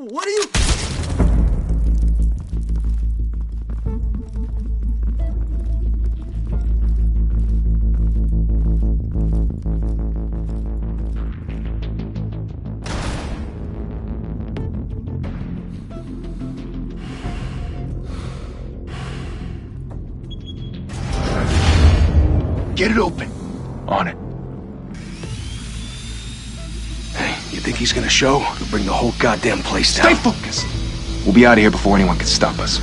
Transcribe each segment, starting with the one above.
What are you... Get it open. On it. Hey, you think he's gonna show? He'll bring the whole goddamn place down. Stay focused! We'll be out of here before anyone can stop us.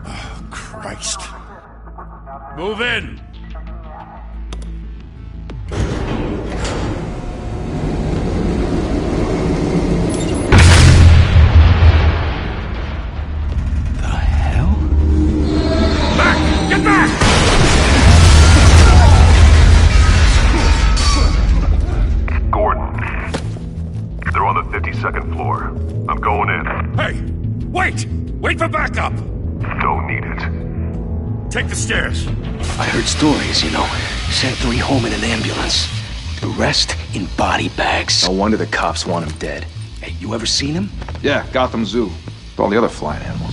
Oh, Christ. Move in! Second floor. I'm going in. Hey! Wait! Wait for backup! Don't need it. Take the stairs. I heard stories, you know. Sent 3 home in an ambulance. The rest in body bags. No wonder the cops want him dead. Hey, you ever seen him? Yeah, Gotham Zoo. With all the other flying animals.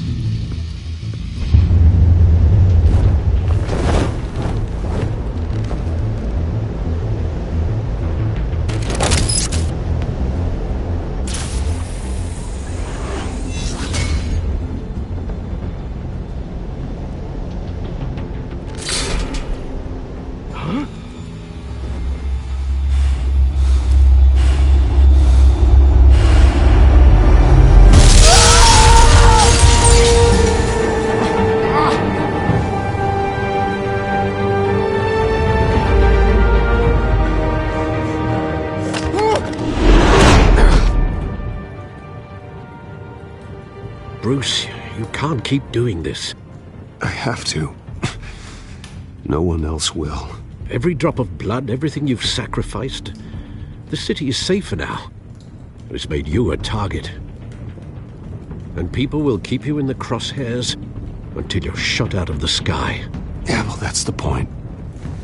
Bruce, you can't keep doing this. I have to. No one else will. Every drop of blood, everything you've sacrificed. The city is safer now. It's made you a target. And people will keep you in the crosshairs until you're shot out of the sky. Yeah, well, that's the point.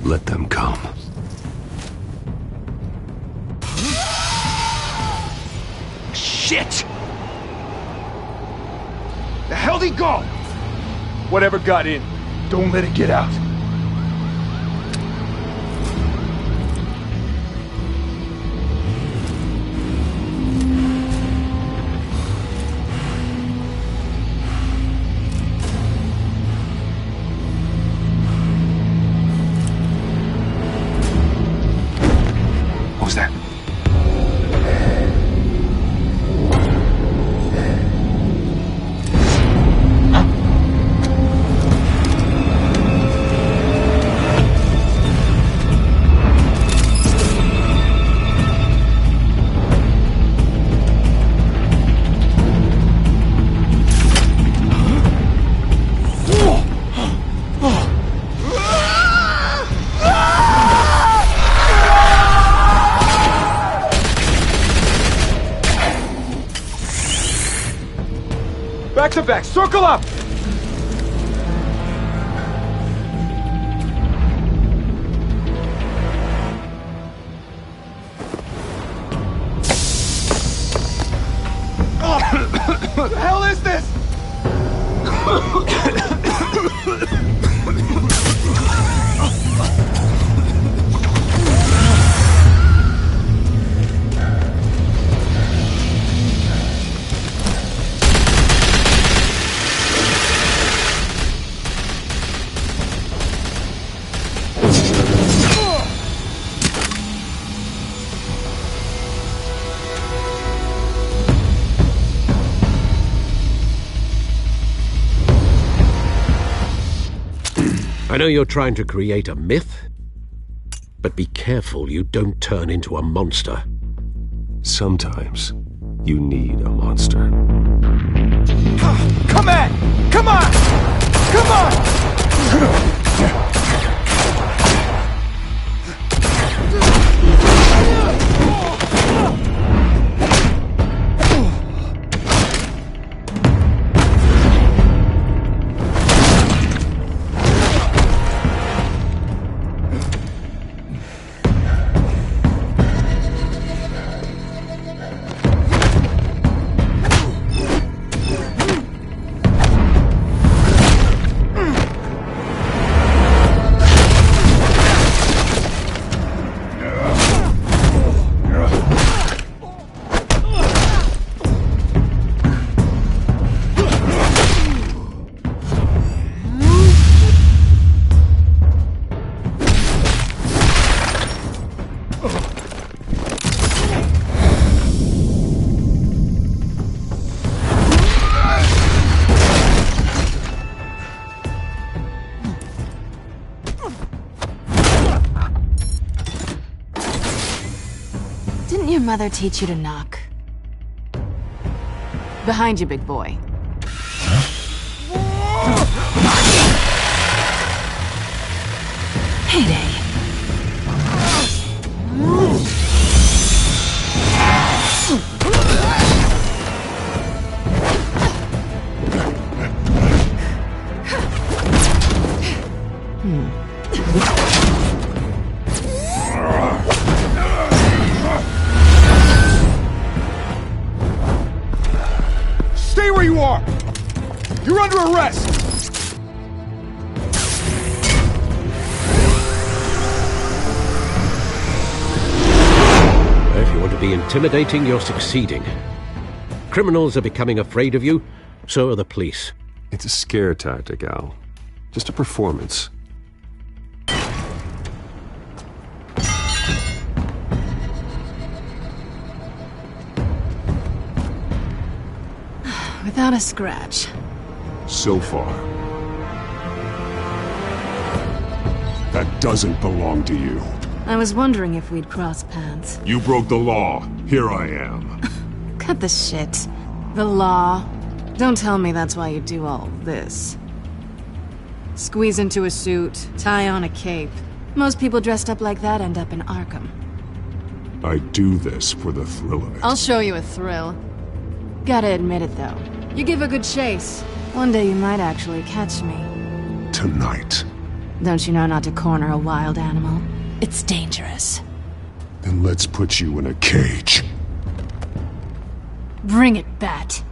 Let them come. Shit! The hell'd he go? Whatever got in, don't let it get out. What was that? Back to back, circle up! What the hell is this? I know you're trying to create a myth, but be careful you don't turn into a monster. Sometimes you need a monster. Come on! Come on! Come on! mother teach you to knock? Behind you, big boy. Heyday. Stay where you are! You're under arrest! If you want to be intimidating, you're succeeding. Criminals are becoming afraid of you, so are the police. It's a scare tactic, Al. Just a performance. Without a scratch. So far. That doesn't belong to you. I was wondering if we'd cross paths. You broke the law. Here I am. Cut the shit. The law. Don't tell me that's why you do all this. Squeeze into a suit, tie on a cape. Most people dressed up like that end up in Arkham. I do this for the thrill of it. I'll show you a thrill. Gotta admit it, though. You give a good chase. One day you might actually catch me. Tonight. Don't you know not to corner a wild animal? It's dangerous. Then let's put you in a cage. Bring it, Bat.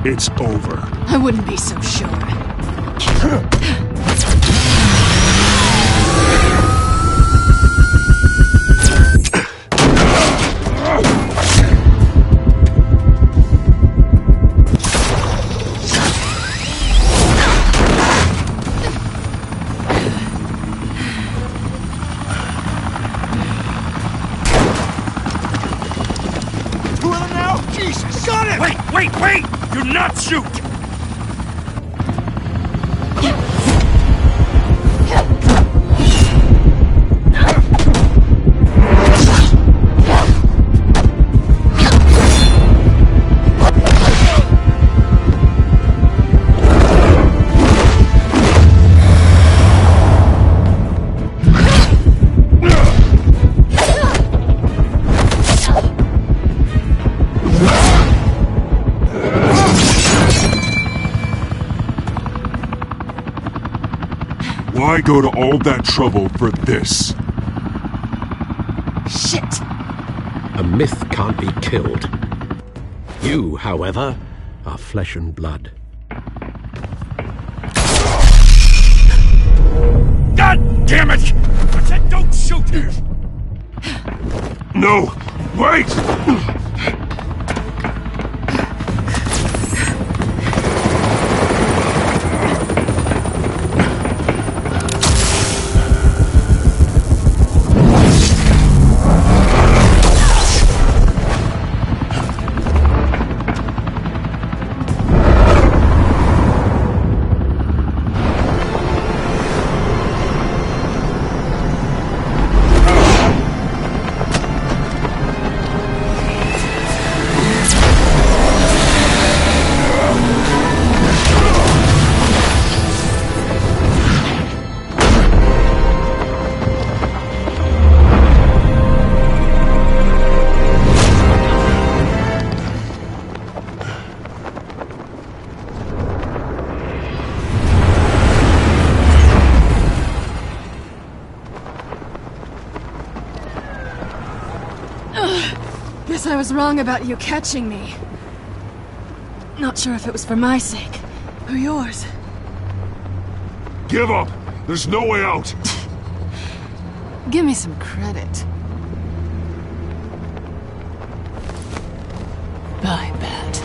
It's over. I wouldn't be so sure. Two of them now? Jesus! Got it! Wait! Do not shoot! Why go to all that trouble for this? Shit! A myth can't be killed. You, however, are flesh and blood. God damn it! I said don't shoot him! No! Wait! Guess I was wrong about you catching me. Not sure if it was for my sake, or yours. Give up! There's no way out! Give me some credit. Bye, Bat.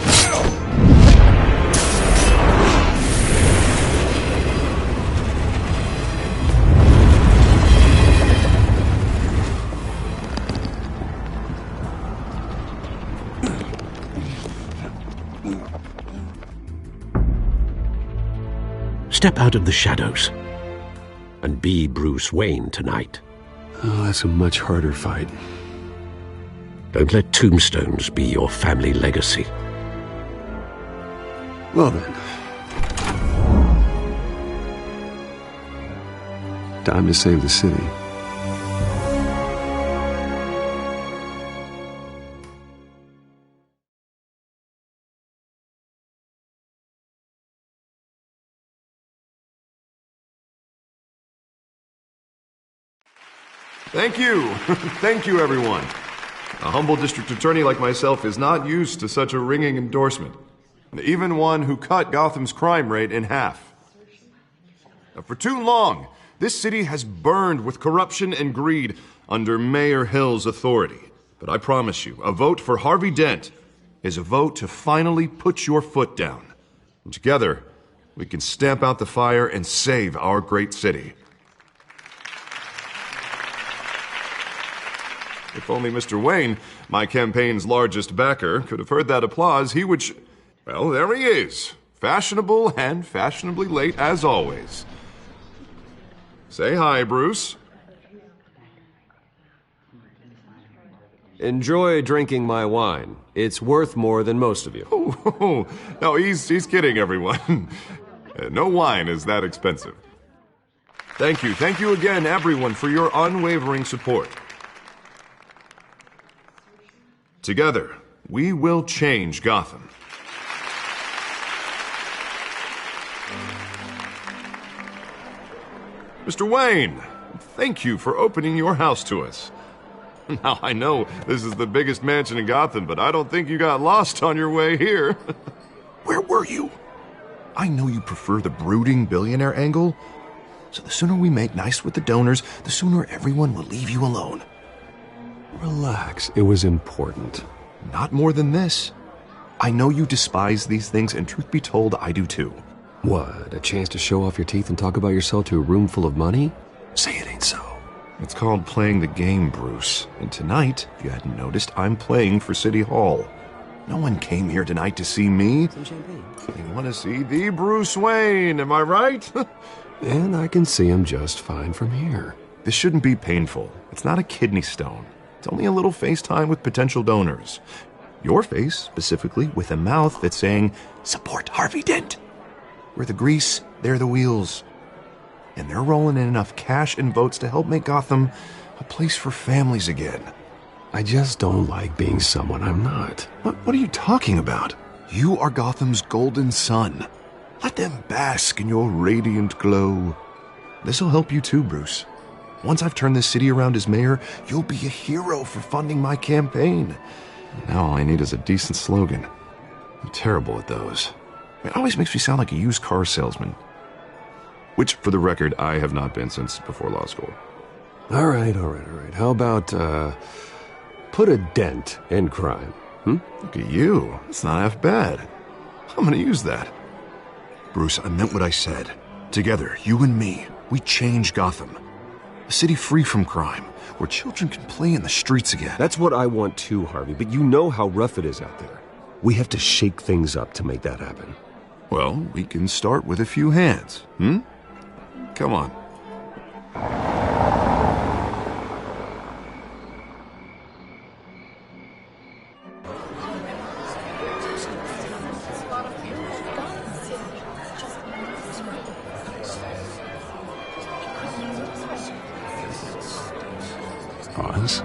Step out of the shadows and be Bruce Wayne tonight. Oh, that's a much harder fight. Don't let tombstones be your family legacy. Well then. Time to save the city. Thank you. Thank you, everyone. A humble district attorney like myself is not used to such a ringing endorsement. Even one who cut Gotham's crime rate in half. For too long, this city has burned with corruption and greed under Mayor Hill's authority. But I promise you, a vote for Harvey Dent is a vote to finally put your foot down. And together, we can stamp out the fire and save our great city. If only Mr. Wayne, my campaign's largest backer, could have heard that applause, he would well, there he is. Fashionable and fashionably late as always. Say hi, Bruce. Enjoy drinking my wine. It's worth more than most of you. Oh, no, he's kidding, everyone. No wine is that expensive. Thank you again, everyone, for your unwavering support. Together, we will change Gotham. Mr. Wayne, thank you for opening your house to us. Now, I know this is the biggest mansion in Gotham, but I don't think you got lost on your way here. Where were you? I know you prefer the brooding billionaire angle, so the sooner we make nice with the donors, the sooner everyone will leave you alone. Relax, it was important. Not more than this. I know you despise these things, and truth be told, I do too. What, a chance to show off your teeth and talk about yourself to a room full of money? Say it ain't so. It's called playing the game, Bruce. And tonight, if you hadn't noticed, I'm playing for City Hall. No one came here tonight to see me. Some champagne. They want to see the Bruce Wayne, am I right? And I can see him just fine from here. This shouldn't be painful. It's not a kidney stone. It's only a little FaceTime with potential donors. Your face, specifically, with a mouth that's saying, support Harvey Dent. We're the grease, they're the wheels. And they're rolling in enough cash and votes to help make Gotham a place for families again. I just don't like being someone I'm not. What are you talking about? You are Gotham's golden sun. Let them bask in your radiant glow. This'll help you too, Bruce. Once I've turned this city around as mayor, you'll be a hero for funding my campaign. Now all I need is a decent slogan. I'm terrible at those. It always makes me sound like a used car salesman. Which, for the record, I have not been since before law school. All right. How about, put a dent in crime? Look at you. That's not half bad. I'm gonna use that. Bruce, I meant what I said. Together, you and me, we change Gotham. A city free from crime, where children can play in the streets again. That's what I want too, Harvey, but you know how rough it is out there. We have to shake things up to make that happen. Well, we can start with a few hands, Come on. Pause.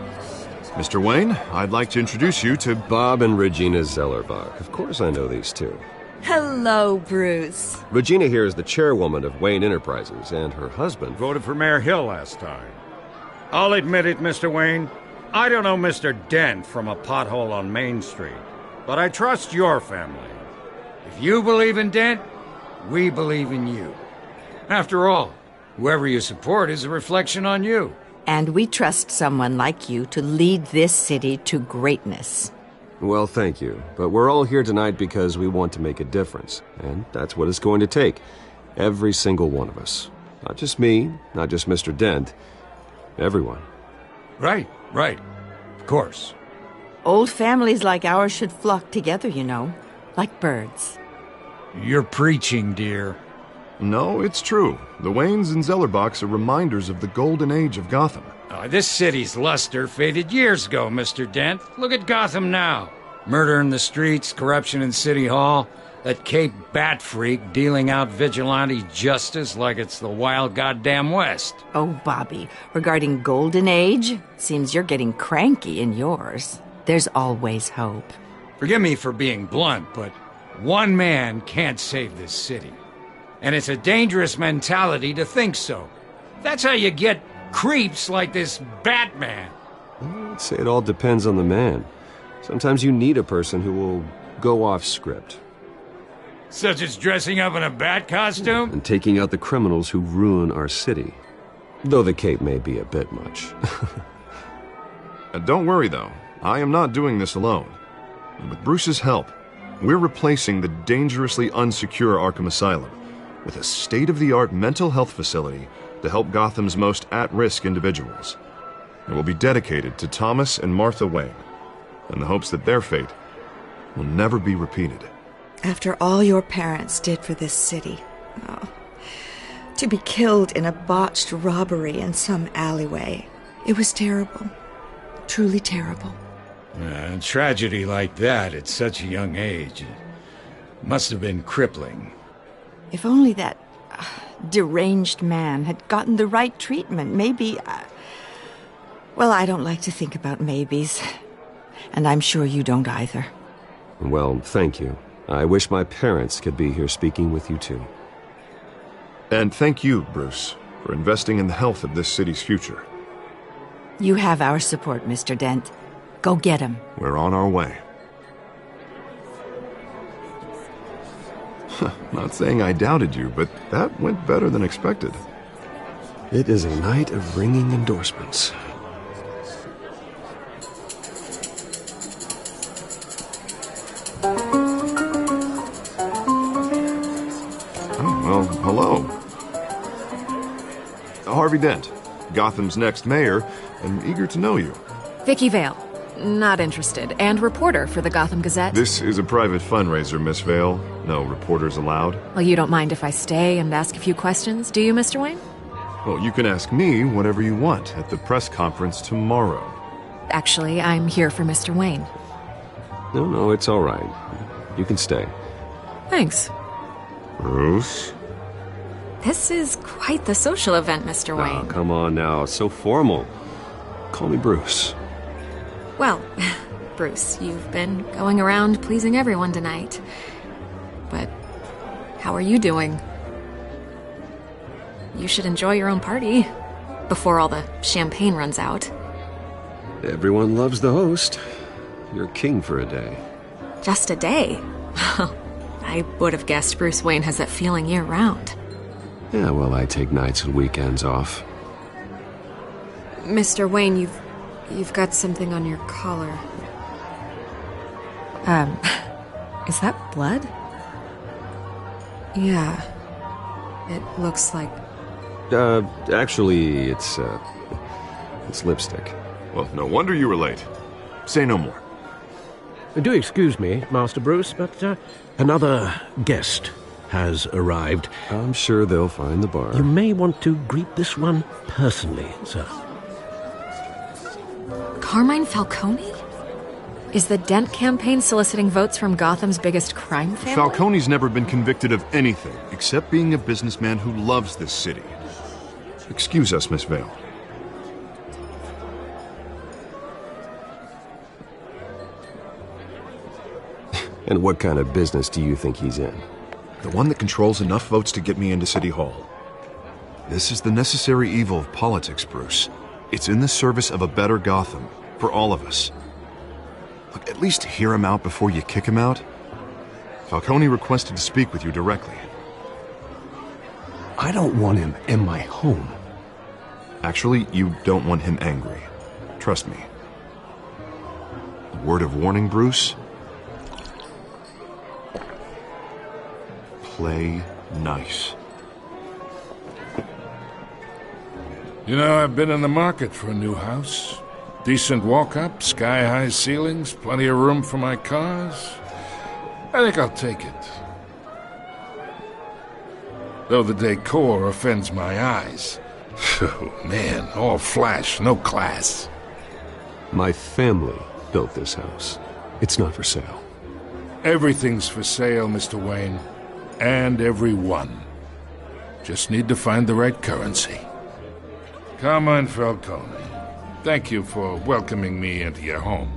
Mr. Wayne, I'd like to introduce you to Bob and Regina Zellerbach. Of course I know these two. Hello, Bruce. Regina here is the chairwoman of Wayne Enterprises, and her husband Voted for Mayor Hill last time. I'll admit it, Mr. Wayne. I don't know Mr. Dent from a pothole on Main Street, but I trust your family. If you believe in Dent, we believe in you. After all, whoever you support is a reflection on you. And we trust someone like you to lead this city to greatness. Well, thank you. But we're all here tonight because we want to make a difference. And that's what it's going to take. Every single one of us. Not just me, not just Mr. Dent. Everyone. Right. Of course. Old families like ours should flock together, you know. Like birds. You're preaching, dear. No, it's true. The Waynes and Zellerbachs are reminders of the golden age of Gotham. This city's luster faded years ago, Mr. Dent. Look at Gotham now. Murder in the streets, corruption in City Hall, that Cape Bat freak dealing out vigilante justice like it's the wild goddamn West. Oh, Bobby, regarding Golden Age, seems you're getting cranky in yours. There's always hope. Forgive me for being blunt, but one man can't save this city. And it's a dangerous mentality to think so. That's how you get creeps like this Batman. I'd say it all depends on the man. Sometimes you need a person who will go off script. Such as dressing up in a bat costume? And taking out the criminals who ruin our city. Though the cape may be a bit much. Don't worry, though. I am not doing this alone. With Bruce's help, we're replacing the dangerously unsecure Arkham Asylum with a state-of-the-art mental health facility to help Gotham's most at-risk individuals. It will be dedicated to Thomas and Martha Wayne, in the hopes that their fate will never be repeated. After all your parents did for this city, to be killed in a botched robbery in some alleyway, it was terrible. Truly terrible. A tragedy like that at such a young age must have been crippling. If only that deranged man had gotten the right treatment, maybe... Well, I don't like to think about maybes. And I'm sure you don't either. Well, thank you. I wish my parents could be here speaking with you too. And thank you, Bruce, for investing in the health of this city's future. You have our support, Mr. Dent. Go get him. We're on our way. Not saying I doubted you, but that went better than expected. It is a night of ringing endorsements. Well, hello. Harvey Dent, Gotham's next mayor, and eager to know you. Vicky Vale, not interested, and reporter for the Gotham Gazette. This is a private fundraiser, Miss Vale. No reporters allowed. Well, you don't mind if I stay and ask a few questions, do you, Mr. Wayne? Well, you can ask me whatever you want at the press conference tomorrow. Actually, I'm here for Mr. Wayne. No, it's all right. You can stay. Thanks. Bruce? This is quite the social event, Mr. Wayne. Oh, come on now. It's so formal. Call me Bruce. Well, Bruce, you've been going around pleasing everyone tonight. But how are you doing? You should enjoy your own party before all the champagne runs out. Everyone loves the host. You're king for a day. Just a day? I would have guessed Bruce Wayne has that feeling year-round. Yeah, well, I take nights and weekends off. Mr. Wayne, you've got something on your collar. Is that blood? Yeah. It looks like... Actually, it's lipstick. Well, no wonder you were late. Say no more. Do excuse me, Master Bruce, but another guest has arrived. I'm sure they'll find the bar. You may want to greet this one personally, sir. Carmine Falcone? Is the Dent campaign soliciting votes from Gotham's biggest crime family? Falcone's never been convicted of anything except being a businessman who loves this city. Excuse us, Miss Vale. And what kind of business do you think he's in? The one that controls enough votes to get me into City Hall. This is the necessary evil of politics, Bruce. It's in the service of a better Gotham. For all of us. Look, at least hear him out before you kick him out. Falcone requested to speak with you directly. I don't want him in my home. Actually, you don't want him angry. Trust me. Word of warning, Bruce? Play nice. You know, I've been in the market for a new house. Decent walk-up, sky-high ceilings, plenty of room for my cars. I think I'll take it. Though the decor offends my eyes. Oh, man, all flash, no class. My family built this house. It's not for sale. Everything's for sale, Mr. Wayne. And everyone. Just need to find the right currency. Carmine Falcone, thank you for welcoming me into your home.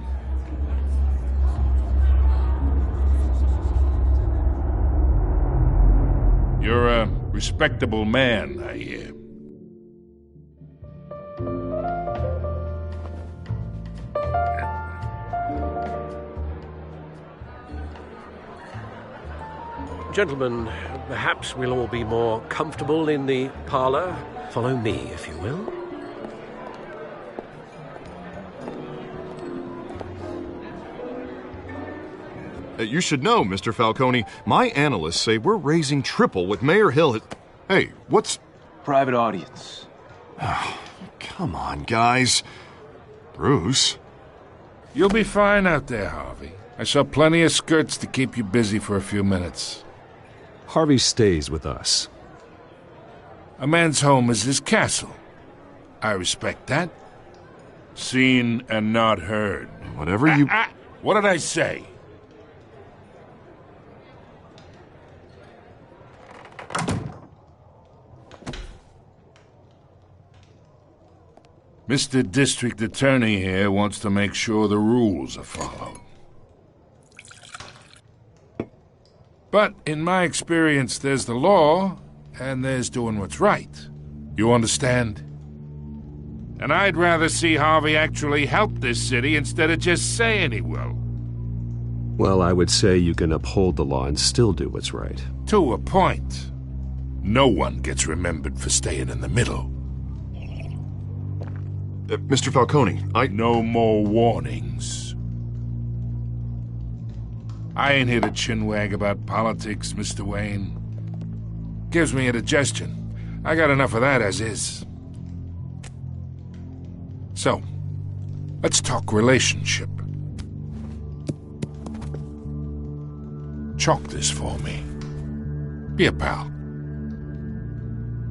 You're a respectable man, I hear. Gentlemen, perhaps we'll all be more comfortable in the parlor. Follow me, if you will. You should know, Mr. Falcone, my analysts say we're raising triple with Mayor Hill. Hey, what's... Private audience. Oh, come on, guys. Bruce? You'll be fine out there, Harvey. I saw plenty of skirts to keep you busy for a few minutes. Harvey stays with us. A man's home is his castle. I respect that. Seen and not heard. Whatever you... What did I say? Mr. District Attorney here wants to make sure the rules are followed. But in my experience, there's the law, and there's doing what's right. You understand? And I'd rather see Harvey actually help this city instead of just saying he will. Well, I would say you can uphold the law and still do what's right. To a point. No one gets remembered for staying in the middle. Mr. Falcone, No more warnings. I ain't here to chinwag about politics, Mr. Wayne. Gives me indigestion. I got enough of that as is. So, let's talk relationship. Chalk this for me. Be a pal.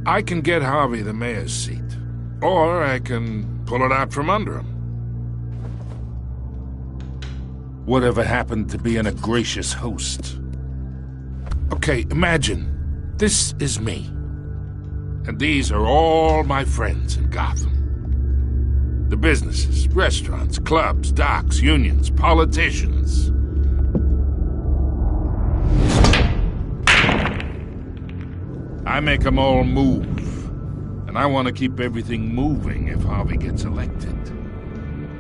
I can get Harvey the mayor's seat, or I can pull it out from under him. Whatever happened to being a gracious host? Okay, imagine, this is me. And these are all my friends in Gotham. The businesses, restaurants, clubs, docks, unions, politicians. I make them all move. And I want to keep everything moving if Harvey gets elected.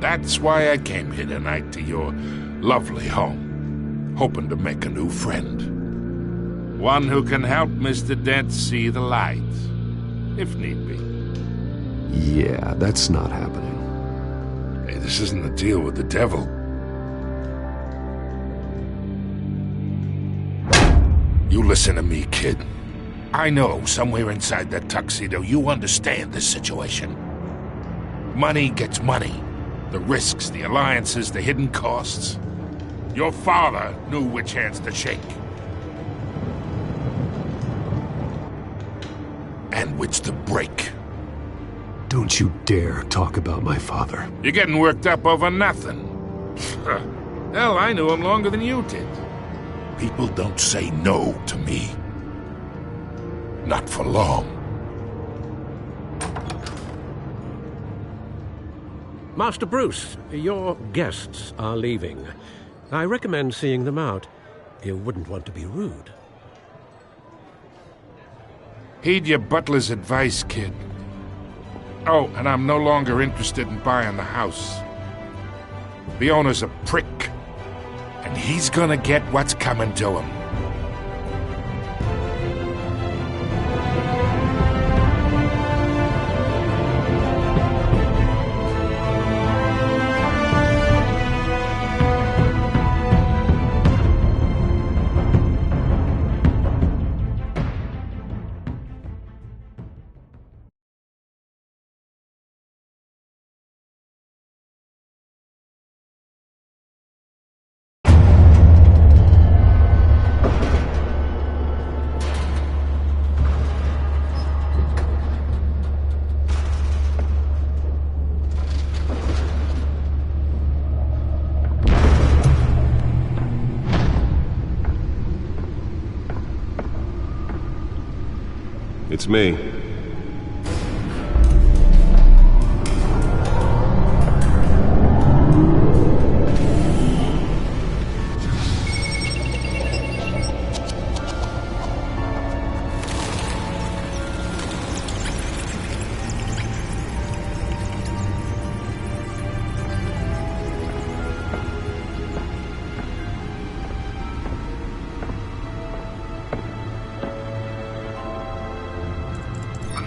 That's why I came here tonight to your lovely home, hoping to make a new friend. One who can help Mr. Dent see the light, if need be. Yeah, that's not happening. Hey, this isn't a deal with the devil. You listen to me, kid. I know somewhere inside that tuxedo you understand this situation. Money gets money. The risks, the alliances, the hidden costs. Your father knew which hands to shake. And which to break. Don't you dare talk about my father. You're getting worked up over nothing. Hell, I knew him longer than you did. People don't say no to me. Not for long. Master Bruce, your guests are leaving. I recommend seeing them out. You wouldn't want to be rude. Heed your butler's advice, kid. Oh, and I'm no longer interested in buying the house. The owner's a prick, and he's gonna get what's coming to him. It's me.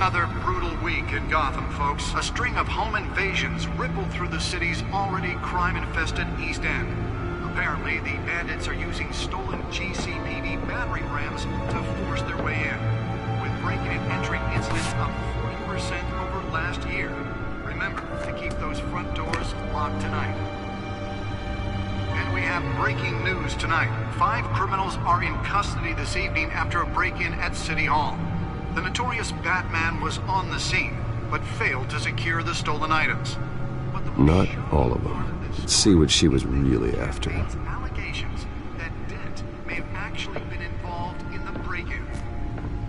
Another brutal week in Gotham, folks. A string of home invasions rippled through the city's already crime-infested East End. Apparently, the bandits are using stolen GCPD battering rams to force their way in, with break-in and entry incidents up 40% over last year. Remember to keep those front doors locked tonight. And we have breaking news tonight. 5 criminals are in custody this evening after a break-in at City Hall. The notorious Batman was on the scene, but failed to secure the stolen items. Not all of them. Let's see what she was really after. Allegations that Dent may have actually been involved in the break-in.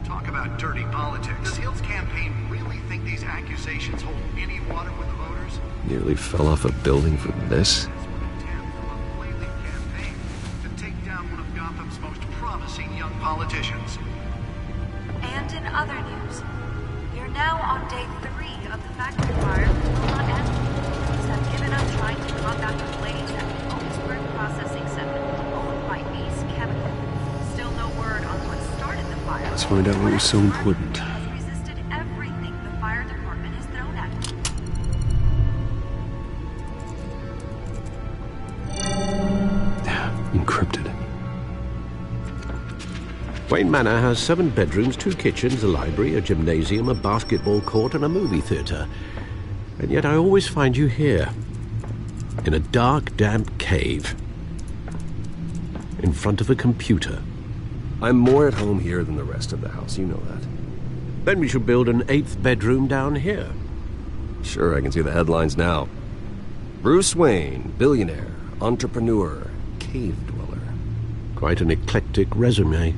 Talk about dirty politics. Does Hill's campaign really think these accusations hold any water with the voters? Nearly fell off a building for this? To take down one of Gotham's most promising young politicians. And in other news, you're now on day 3 of the factory fire that will not end. Police have given up trying to combat the blaze at the Otisburg Processing Center, owned by Ace Chemical. Still no word on what started the fire. Let's find out what was so important. Has resisted everything the fire department has thrown at it. Encrypted. Wayne Manor has 7 bedrooms, 2 kitchens, a library, a gymnasium, a basketball court, and a movie theatre. And yet I always find you here, in a dark, damp cave, in front of a computer. I'm more at home here than the rest of the house, you know that. Then we should build an 8th bedroom down here. Sure, I can see the headlines now. Bruce Wayne, billionaire, entrepreneur, cave dweller. Quite an eclectic resume.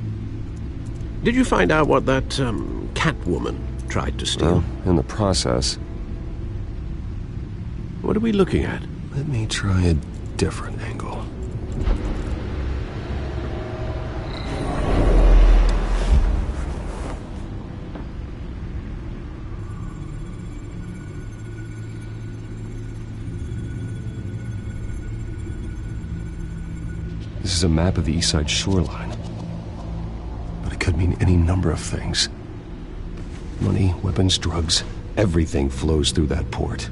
Did you find out what that, Catwoman tried to steal? Well, in the process. What are we looking at? Let me try a different angle. This is a map of the East Side shoreline. But it could mean any number of things. Money, weapons, drugs, everything flows through that port.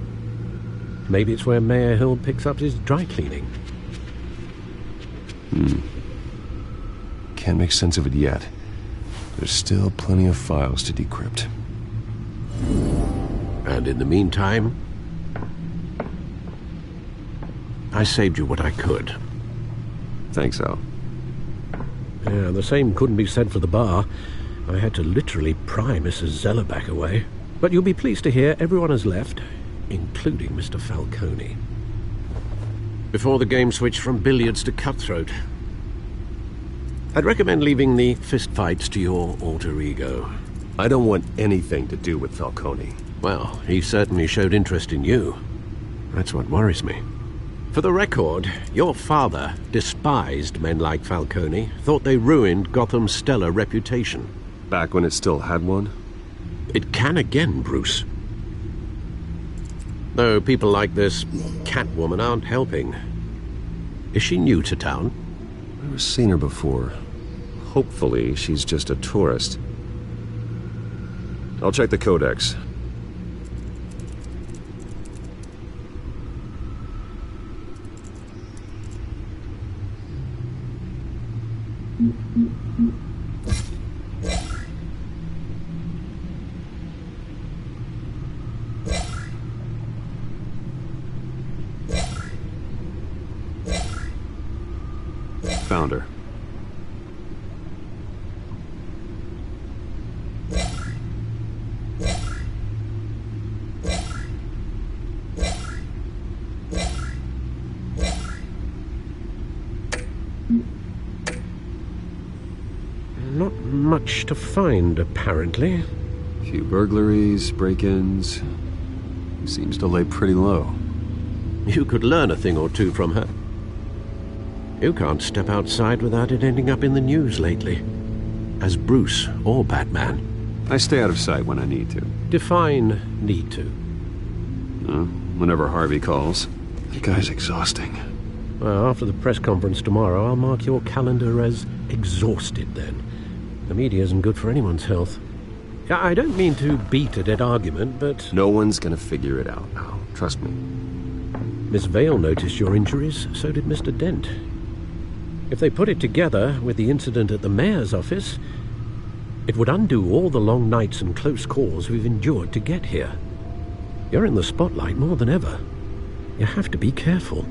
Maybe it's where Mayor Hill picks up his dry cleaning. Can't make sense of it yet. There's still plenty of files to decrypt. And in the meantime, I saved you what I could. Thanks, Al. Yeah, the same couldn't be said for the bar. I had to literally pry Mrs. Zellerback away. But you'll be pleased to hear everyone has left, including Mr. Falcone. Before the game switched from billiards to cutthroat. I'd recommend leaving the fistfights to your alter ego. I don't want anything to do with Falcone. Well, he certainly showed interest in you. That's what worries me. For the record, your father despised men like Falcone, thought they ruined Gotham's stellar reputation. Back when it still had one? It can again, Bruce. Though people like this Catwoman aren't helping. Is she new to town? I've never seen her before. Hopefully, she's just a tourist. I'll check the codex. Found her. Not much to find, apparently. A few burglaries, break-ins. Seems to lay pretty low. You could learn a thing or two from her. You can't step outside without it ending up in the news lately. As Bruce or Batman. I stay out of sight when I need to. Define need to. Whenever Harvey calls. That guy's exhausting. Well, after the press conference tomorrow, I'll mark your calendar as exhausted then. The media isn't good for anyone's health. I don't mean to beat a dead argument, but... No one's gonna figure it out now. Trust me. Miss Vale noticed your injuries, so did Mr. Dent. If they put it together with the incident at the mayor's office, it would undo all the long nights and close calls we've endured to get here. You're in the spotlight more than ever. You have to be careful.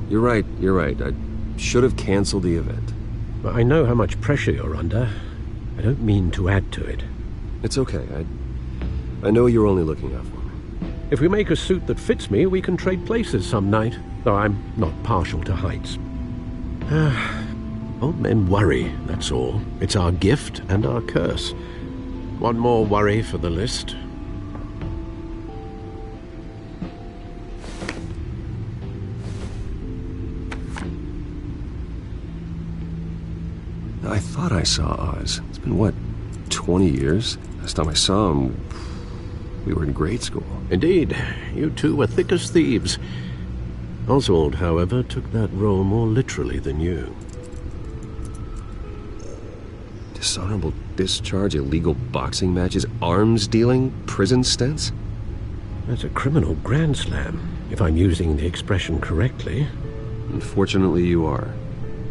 You're right. I should have canceled the event. I know how much pressure you're under. I don't mean to add to it. It's okay. I know you're only looking out for me. If we make a suit that fits me, we can trade places some night, though I'm not partial to heights. Old men worry, that's all. It's our gift and our curse. One more worry for the list. I thought I saw Oz. It's been, what, 20 years? Last time I saw him, we were in grade school. Indeed. You two were thick as thieves. Oswald, however, took that role more literally than you. Dishonorable discharge, illegal boxing matches, arms dealing, prison stints? That's a criminal grand slam, if I'm using the expression correctly. Unfortunately, you are.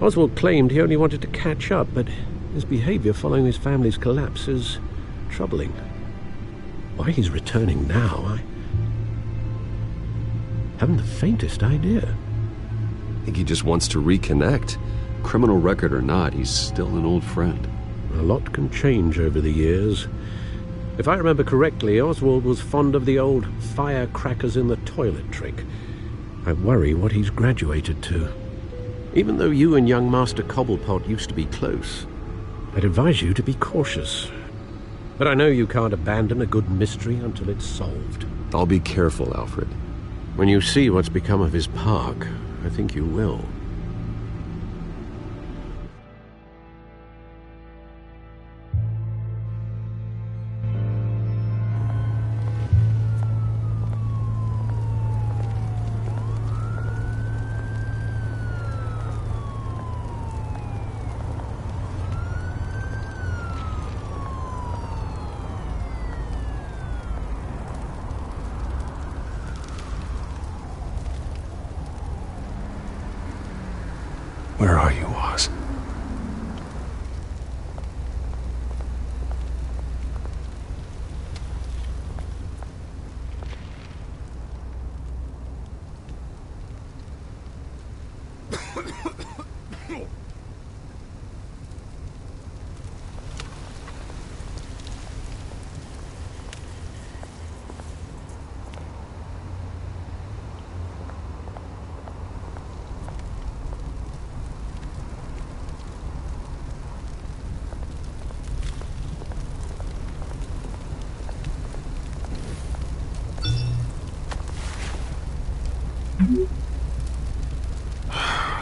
Oswald claimed he only wanted to catch up, but his behavior following his family's collapse is troubling. Why he's returning now, I haven't the faintest idea. I think he just wants to reconnect. Criminal record or not, he's still an old friend. A lot can change over the years. If I remember correctly, Oswald was fond of the old firecrackers in the toilet trick. I worry what he's graduated to. Even though you and young Master Cobblepot used to be close, I'd advise you to be cautious. But I know you can't abandon a good mystery until it's solved. I'll be careful, Alfred. When you see what's become of his park, I think you will. Where are you, Oz?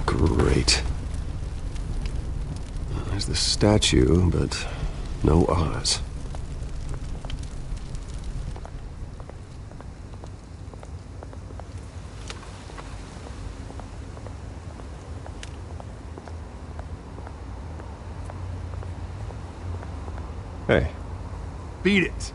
Great. There's the statue, but no Oz. Hey. Beat it.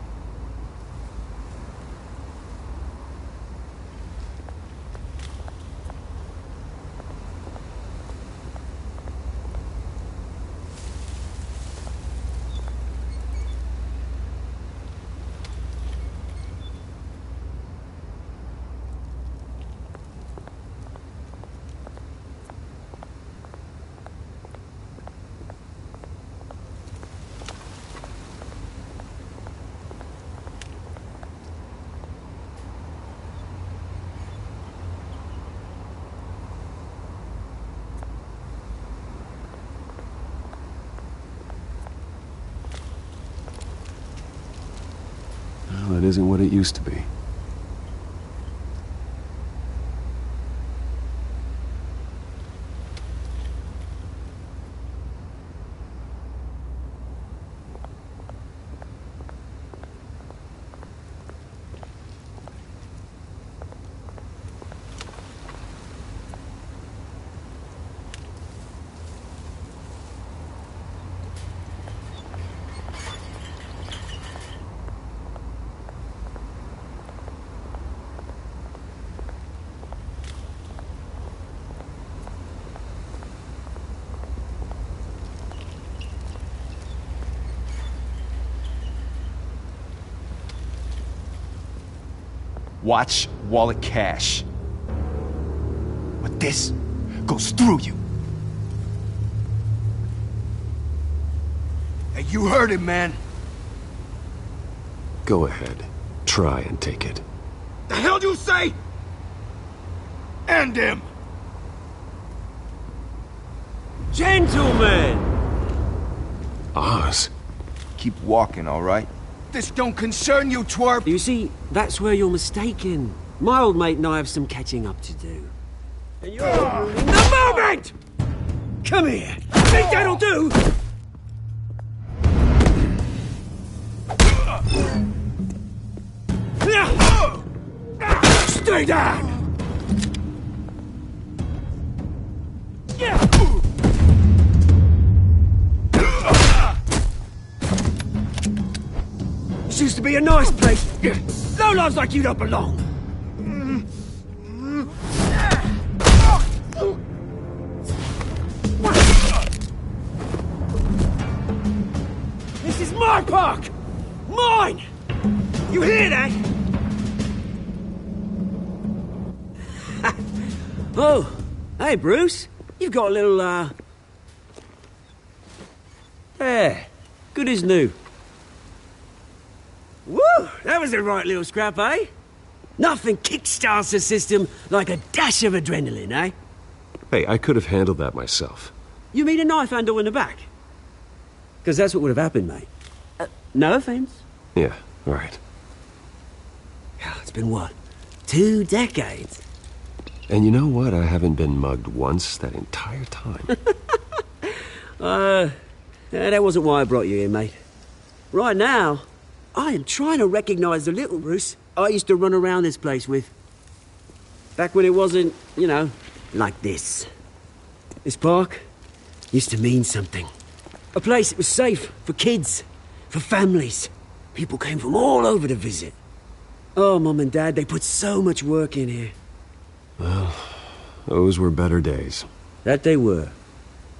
Well, it isn't what it used to be. Watch wallet cash. But this goes through you. Hey, you heard him, man. Go ahead. Try and take it. The hell do you say? End him! Gentlemen! Oz. Keep walking, all right? This don't concern you, twerp! You see, that's where you're mistaken. My old mate and I have some catching up to do. And you're ruining the moment! Come here! Think that'll do? Stay down! This used to be a nice place. Lowlifes like you don't belong. This is my park! Mine! You hear that? Oh, hey, Bruce. You've got a little, There. Good as new. Woo! That was a right little scrap, eh? Nothing kickstarts the system like a dash of adrenaline, eh? Hey, I could have handled that myself. You mean a knife handle in the back? Because that's what would have happened, mate. No offense. Yeah, all right. Yeah, it's been what? 2 decades? And you know what? I haven't been mugged once that entire time. That wasn't why I brought you here, mate. Right now, I am trying to recognize the little Bruce I used to run around this place with. Back when it wasn't, you know, like this. This park used to mean something. A place that was safe for kids, for families. People came from all over to visit. Oh, Mum and Dad, they put so much work in here. Well, those were better days. That they were.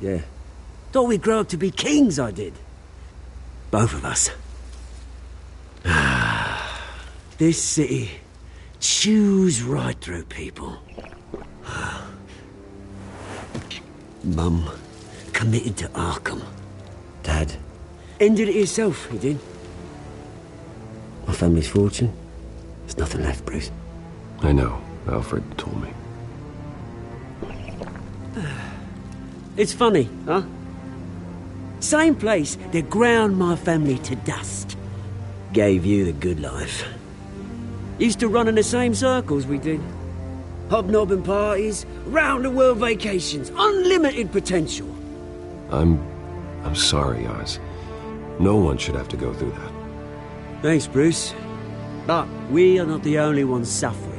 Yeah. Thought we'd grow up to be kings, I did. Both of us. This city chews right through people. Mum committed to Arkham. Dad ended it himself, he did. My family's fortune. There's nothing left, Bruce. I know. Alfred told me. It's funny, huh? Same place that ground my family to dust. Gave you the good life. Used to run in the same circles we did. Hobnobbing parties, round-the-world vacations, unlimited potential. I'm sorry, Oz. No one should have to go through that. Thanks, Bruce. But we are not the only ones suffering.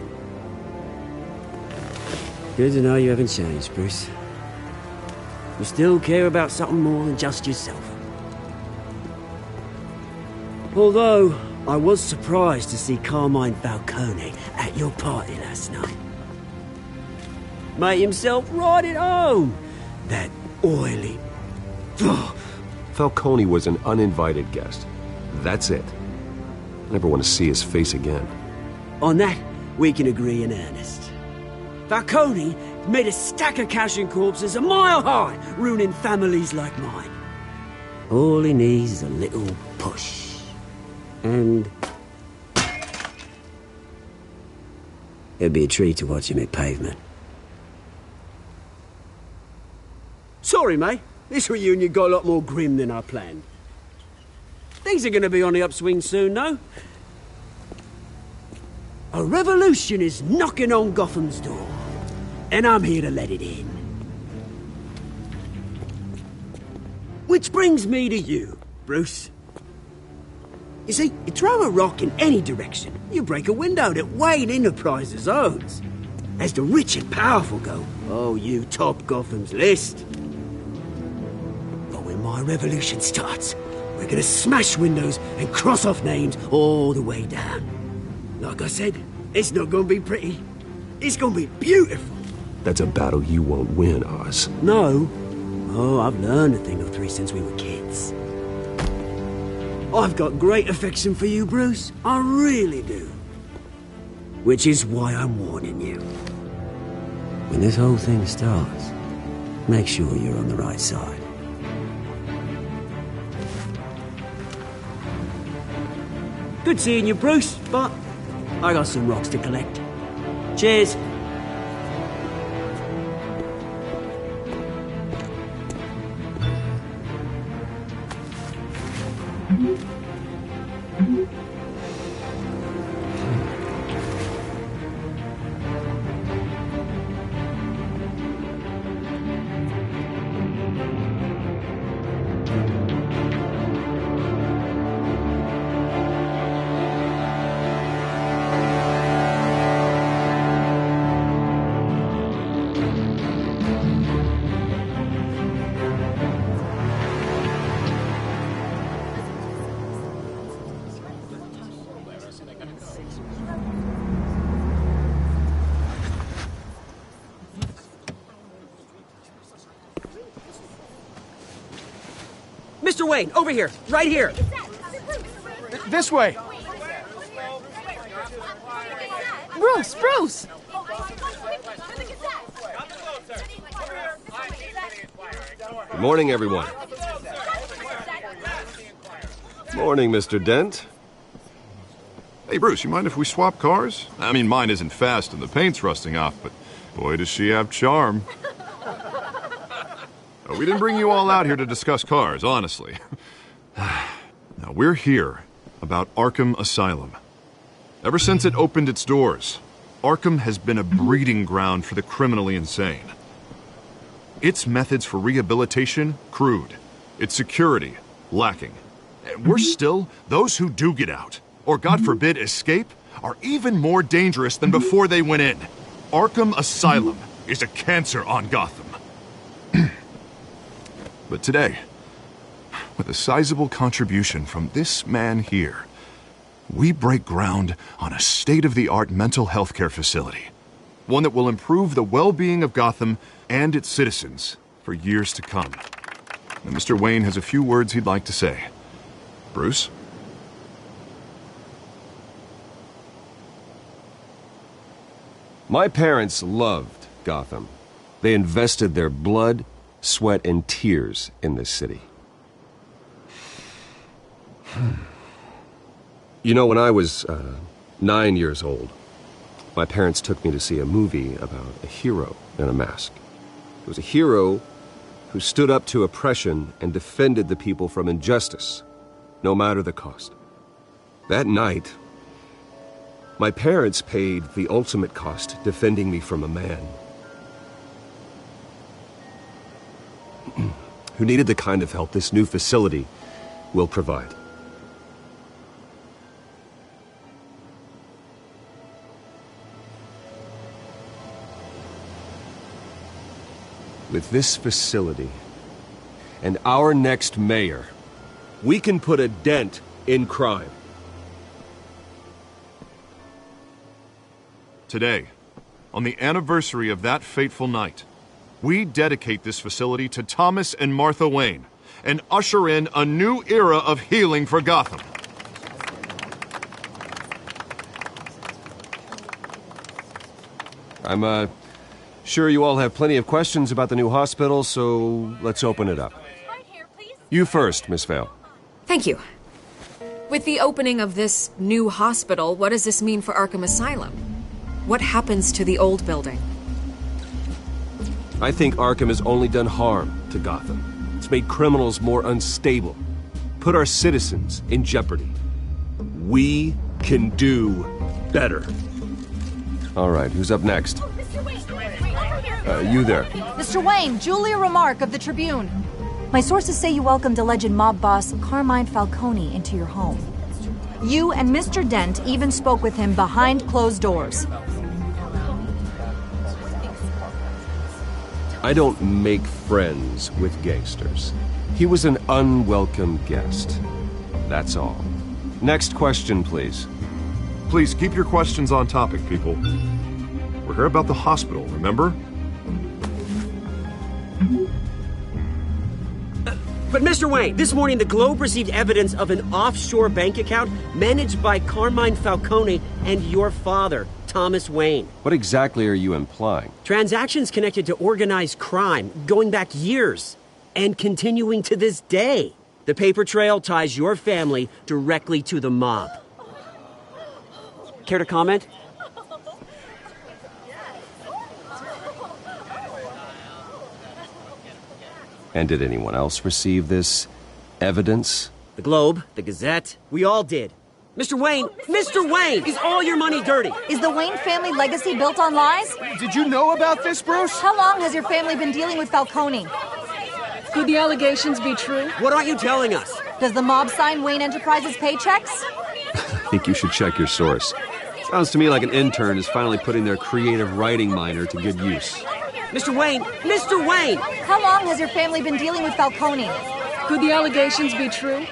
Good to know you haven't changed, Bruce. You still care about something more than just yourself. Although, I was surprised to see Carmine Falcone at your party last night. Made himself right at home. That oily... Falcone was an uninvited guest. That's it. I never want to see his face again. On that, we can agree in earnest. Falcone made a stack of cashing corpses a mile high, ruining families like mine. All he needs is a little push. And... it'd be a treat to watch him at pavement. Sorry, mate. This reunion got a lot more grim than I planned. Things are going to be on the upswing soon, though. A revolution is knocking on Gotham's door, and I'm here to let it in. Which brings me to you, Bruce. You see, you throw a rock in any direction, you break a window that Wayne Enterprises owns. As the rich and powerful go, oh, you top Gotham's list. But when my revolution starts, we're gonna smash windows and cross off names all the way down. Like I said, it's not gonna be pretty. It's gonna be beautiful. That's a battle you won't win, Oz. No. Oh, I've learned a thing or three since we were kids. I've got great affection for you, Bruce. I really do. Which is why I'm warning you. When this whole thing starts, make sure you're on the right side. Good seeing you, Bruce, but I got some rocks to collect. Cheers. Mr. Wayne, over here. Right here. This way. Bruce, Bruce! Good morning, everyone. Morning, Mr. Dent. Hey, Bruce, you mind if we swap cars? I mean, mine isn't fast and the paint's rusting off, but boy, does she have charm. We didn't bring you all out here to discuss cars, honestly. Now, we're here about Arkham Asylum. Ever since it opened its doors, Arkham has been a breeding ground for the criminally insane. Its methods for rehabilitation, crude. Its security, lacking. And worse still, those who do get out, or God forbid escape, are even more dangerous than before they went in. Arkham Asylum is a cancer on Gotham. But today, with a sizable contribution from this man here, we break ground on a state-of-the-art mental health care facility. One that will improve the well-being of Gotham and its citizens for years to come. And Mr. Wayne has a few words he'd like to say. Bruce? My parents loved Gotham. They invested their blood, sweat, and tears in this city. You know, when I was 9 years old, my parents took me to see a movie about a hero in a mask. It was a hero who stood up to oppression and defended the people from injustice, no matter the cost. That night, my parents paid the ultimate cost defending me from a man who needed the kind of help this new facility will provide. With this facility and our next mayor, we can put a dent in crime. Today, on the anniversary of that fateful night, we dedicate this facility to Thomas and Martha Wayne and usher in a new era of healing for Gotham. I'm, sure you all have plenty of questions about the new hospital, so let's open it up. You first, Miss Vale. Thank you. With the opening of this new hospital, what does this mean for Arkham Asylum? What happens to the old building? I think Arkham has only done harm to Gotham. It's made criminals more unstable, put our citizens in jeopardy. We can do better. All right, who's up next? You there. Mr. Wayne, Julia Remark of the Tribune. My sources say you welcomed alleged mob boss Carmine Falcone into your home. You and Mr. Dent even spoke with him behind closed doors. I don't make friends with gangsters. He was an unwelcome guest. That's all. Next question, please. Please keep your questions on topic, people. We're here about the hospital, remember? But Mr. Wayne, this morning the Globe received evidence of an offshore bank account managed by Carmine Falcone and your father, Thomas Wayne. What exactly are you implying? Transactions connected to organized crime, going back years, and continuing to this day. The paper trail ties your family directly to the mob. Care to comment? And did anyone else receive this evidence? The Globe, the Gazette, we all did. Mr. Wayne, is all your money dirty? Is the Wayne family legacy built on lies? Did you know about this, Bruce? How long has your family been dealing with Falcone? Could the allegations be true? What aren't you telling us? Does the mob sign Wayne Enterprises paychecks? I think you should check your source. Sounds to me like an intern is finally putting their creative writing minor to good use. Mr. Wayne! How long has your family been dealing with Falcone? Could the allegations be true?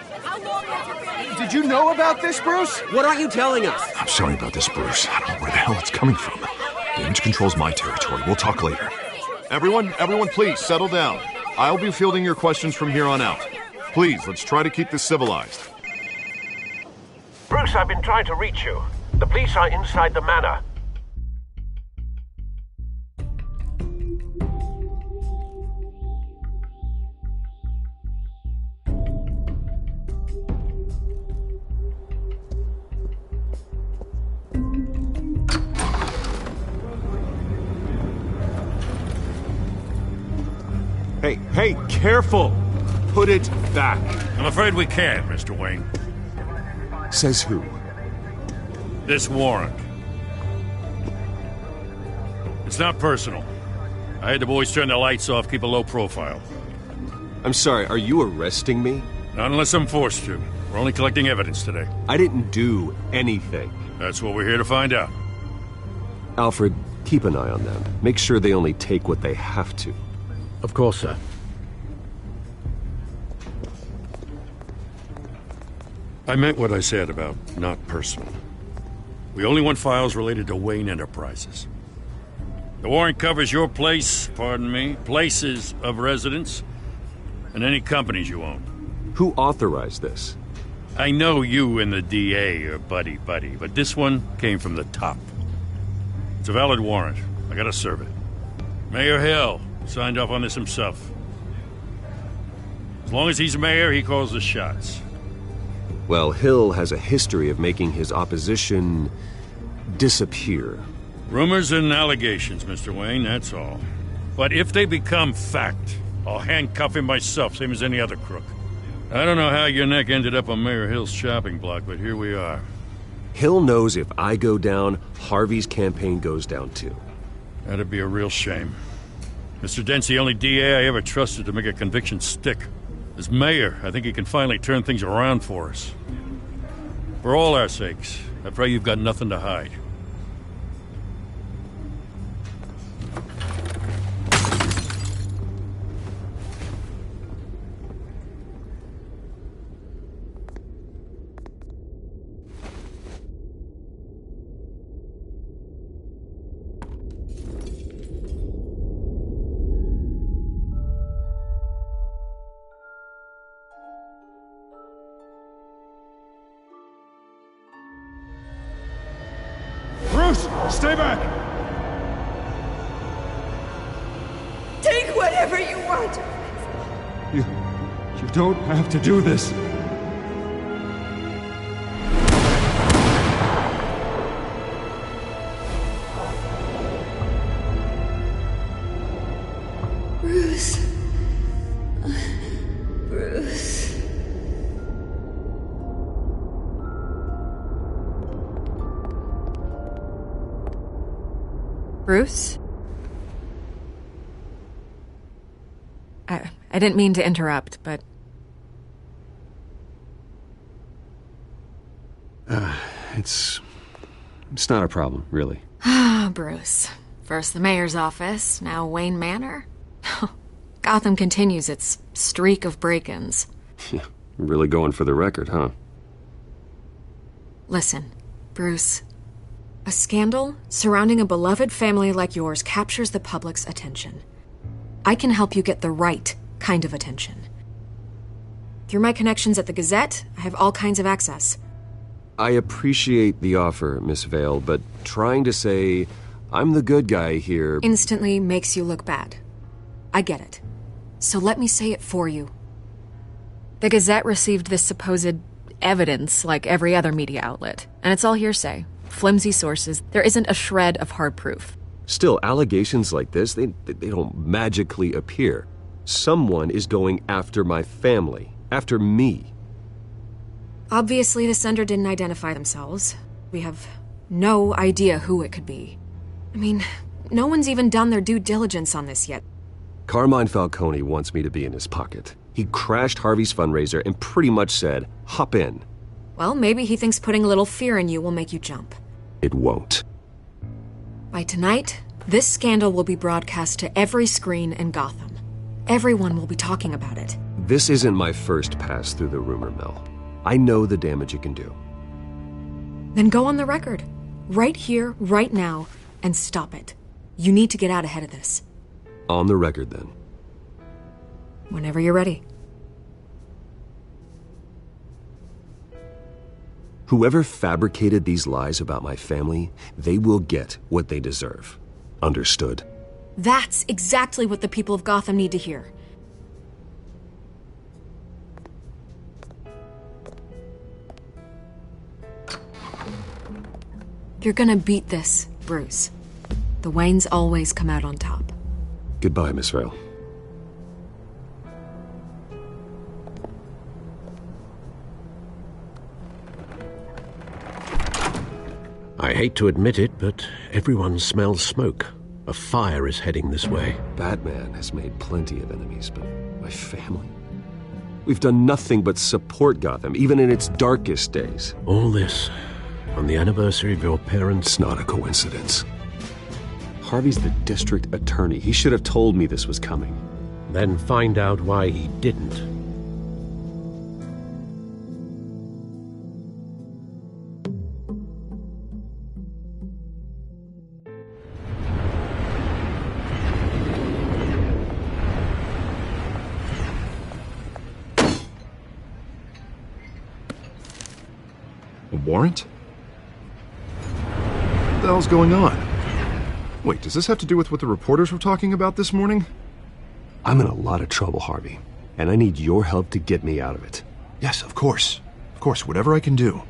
Did you know about this, Bruce? What aren't you telling us? I'm sorry about this, Bruce. I don't know where the hell it's coming from. Damage control's my territory. We'll talk later. Everyone, please, settle down. I'll be fielding your questions from here on out. Please, let's try to keep this civilized. Bruce, I've been trying to reach you. The police are inside the manor. Hey, careful! Put it back. I'm afraid we can't, Mr. Wayne. Says who? This warrant. It's not personal. I had the boys turn the lights off, keep a low profile. I'm sorry, are you arresting me? Not unless I'm forced to. We're only collecting evidence today. I didn't do anything. That's what we're here to find out. Alfred, keep an eye on them. Make sure they only take what they have to. Of course, sir. I meant what I said about not personal. We only want files related to Wayne Enterprises. The warrant covers your places of residence, and any companies you own. Who authorized this? I know you and the DA are buddy-buddy, but this one came from the top. It's a valid warrant. I gotta serve it. Mayor Hill signed off on this himself. As long as he's mayor, he calls the shots. Well, Hill has a history of making his opposition disappear. Rumors and allegations, Mr. Wayne, that's all. But if they become fact, I'll handcuff him myself, same as any other crook. I don't know how your neck ended up on Mayor Hill's shopping block, but here we are. Hill knows if I go down, Harvey's campaign goes down too. That'd be a real shame. Mr. Dent's the only DA I ever trusted to make a conviction stick. As mayor, I think he can finally turn things around for us. For all our sakes, I pray you've got nothing to hide. stay back! Take whatever you want. You don't have to do this. Bruce. Bruce. Bruce? I didn't mean to interrupt, but... It's not a problem, really. Ah, Bruce. First the mayor's office, now Wayne Manor. Gotham continues its streak of break-ins. Yeah, really going for the record, huh? Listen, Bruce. A scandal surrounding a beloved family like yours captures the public's attention. I can help you get the right kind of attention. Through my connections at the Gazette, I have all kinds of access. I appreciate the offer, Miss Vale, but trying to say I'm the good guy here... instantly makes you look bad. I get it. So let me say it for you. The Gazette received this supposed evidence like every other media outlet, and it's all hearsay. Flimsy sources. There isn't a shred of hard proof. Still, allegations like this, they don't magically appear. Someone is going after my family, after me. Obviously, the sender didn't identify themselves. We have no idea who it could be. I mean, no one's even done their due diligence on this yet. Carmine Falcone wants me to be in his pocket. He crashed Harvey's fundraiser and pretty much said, hop in. Well, maybe he thinks putting a little fear in you will make you jump. It won't. By tonight, this scandal will be broadcast to every screen in Gotham. Everyone will be talking about it. This isn't my first pass through the rumor mill. I know the damage it can do. Then go on the record. Right here, right now, and stop it. You need to get out ahead of this. On the record, then. Whenever you're ready. Whoever fabricated these lies about my family, they will get what they deserve. Understood? That's exactly what the people of Gotham need to hear. You're gonna beat this, Bruce. The Waynes always come out on top. Goodbye, Miss Vale. I hate to admit it, but everyone smells smoke. A fire is heading this way. Batman has made plenty of enemies, but my family? We've done nothing but support Gotham, even in its darkest days. All this on the anniversary of your parents'... It's not a coincidence. Harvey's the district attorney. He should have told me this was coming. Then find out why he didn't. A warrant? What the hell's going on? Wait, does this have to do with what the reporters were talking about this morning? I'm in a lot of trouble, Harvey, and I need your help to get me out of it. Yes, of course. Of course, whatever I can do.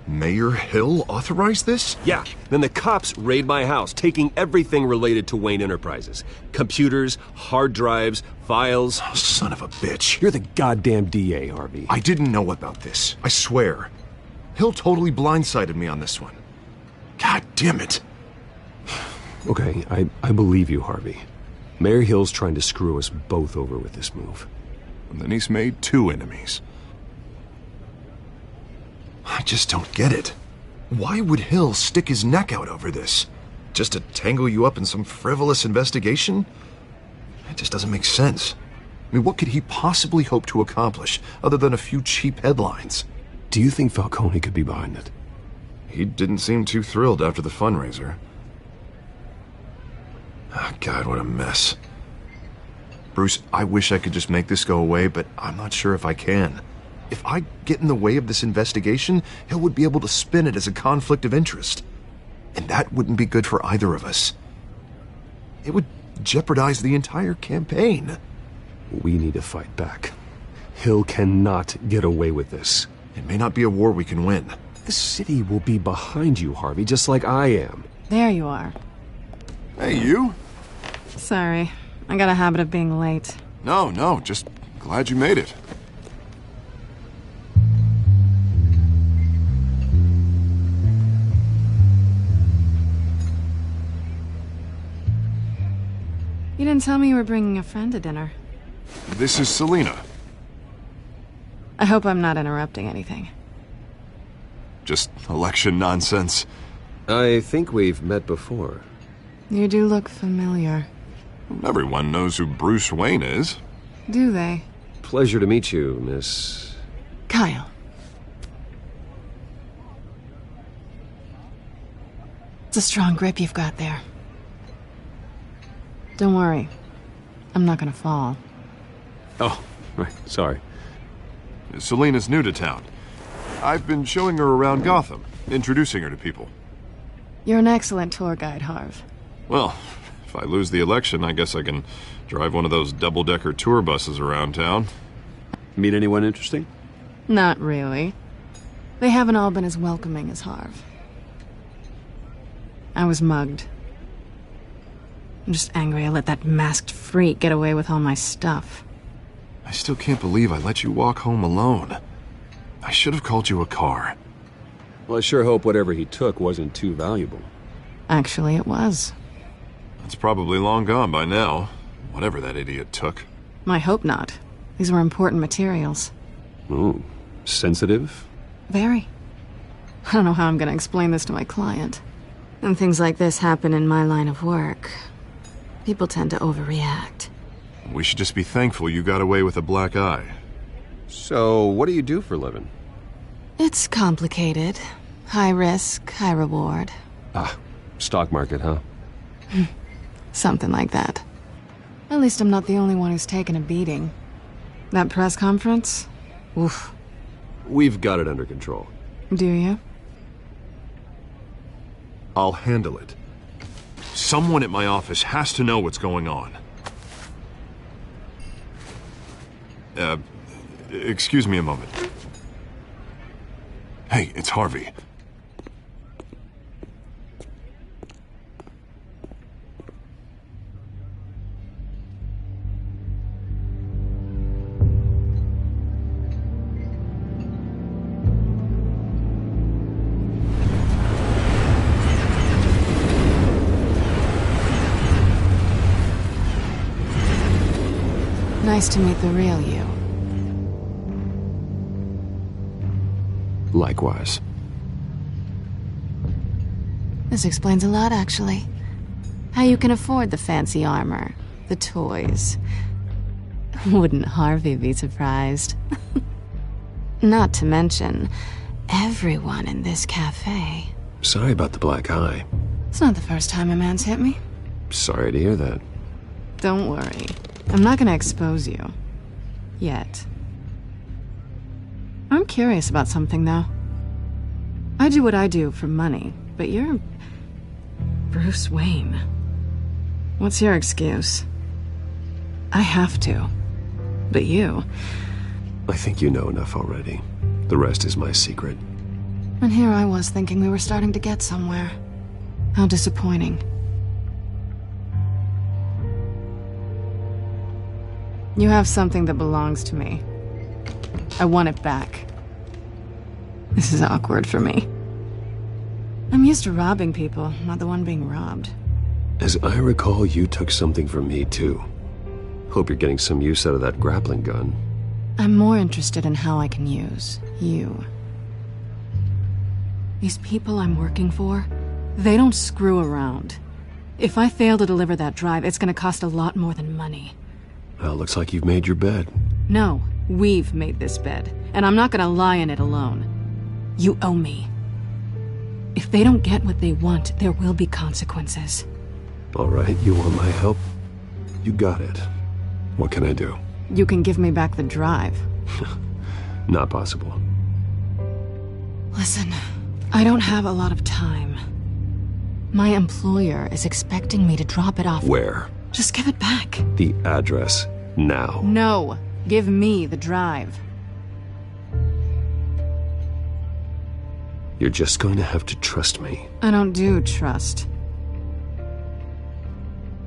Mayor Hill authorized this? Yeah, then the cops raid my house, taking everything related to Wayne Enterprises. Computers, hard drives, files. Oh, son of a bitch. You're the goddamn DA, Harvey. I didn't know about this. I swear. Hill totally blindsided me on this one. God damn it. Okay, I believe you, Harvey. Mayor Hill's trying to screw us both over with this move. And then he's made two enemies. I just don't get it. Why would Hill stick his neck out over this? Just to tangle you up in some frivolous investigation? It just doesn't make sense. I mean, what could he possibly hope to accomplish other than a few cheap headlines? Do you think Falcone could be behind it? He didn't seem too thrilled after the fundraiser. Oh, God, what a mess. Bruce, I wish I could just make this go away, but I'm not sure if I can. If I get in the way of this investigation, Hill would be able to spin it as a conflict of interest. And that wouldn't be good for either of us. It would jeopardize the entire campaign. We need to fight back. Hill cannot get away with this. It may not be a war we can win. The city will be behind you, Harvey, just like I am. There you are. Hey, you? Sorry. I got a habit of being late. No, just glad you made it. You didn't tell me you were bringing a friend to dinner. This is Selina. I hope I'm not interrupting anything. Just election nonsense. I think we've met before. You do look familiar. Everyone knows who Bruce Wayne is. Do they? Pleasure to meet you, Miss... Kyle. It's a strong grip you've got there. Don't worry. I'm not gonna fall. Oh, right, sorry. Selina's new to town. I've been showing her around Gotham, introducing her to people. You're an excellent tour guide, Harv. Well, if I lose the election, I guess I can drive one of those double-decker tour buses around town. Meet anyone interesting? Not really. They haven't all been as welcoming as Harv. I was mugged. I'm just angry I let that masked freak get away with all my stuff. I still can't believe I let you walk home alone. I should have called you a car. Well, I sure hope whatever he took wasn't too valuable. Actually, it was. It's probably long gone by now, whatever that idiot took. I hope not. These were important materials. Ooh, sensitive? Very. I don't know how I'm going to explain this to my client. When things like this happen in my line of work, people tend to overreact. We should just be thankful you got away with a black eye. So, what do you do for a living? It's complicated. High risk, high reward. Ah, stock market, huh? Something like that. At least I'm not the only one who's taken a beating. That press conference? Oof. We've got it under control. Do you? I'll handle it. Someone at my office has to know what's going on. Excuse me a moment. Hey, it's Harvey. Nice to meet the real you. Likewise. This explains a lot, actually. How you can afford the fancy armor, the toys. Wouldn't Harvey be surprised? Not to mention, everyone in this cafe. Sorry about the black eye. It's not the first time a man's hit me. Sorry to hear that. Don't worry. I'm not gonna expose you. Yet. I'm curious about something, though. I do what I do for money, but you're... Bruce Wayne. What's your excuse? I have to. But you... I think you know enough already. The rest is my secret. And here I was thinking we were starting to get somewhere. How disappointing. You have something that belongs to me. I want it back. This is awkward for me. I'm used to robbing people, not the one being robbed. As I recall, you took something from me, too. Hope you're getting some use out of that grappling gun. I'm more interested in how I can use you. These people I'm working for, they don't screw around. If I fail to deliver that drive, it's gonna cost a lot more than money. Well, looks like you've made your bed. No, we've made this bed, and I'm not gonna lie in it alone. You owe me. If they don't get what they want, there will be consequences. All right, you want my help? You got it. What can I do? You can give me back the drive. Not possible. Listen, I don't have a lot of time. My employer is expecting me to drop it off. Where? Just give it back. The address, now. No, give me the drive. You're just going to have to trust me. I don't do trust.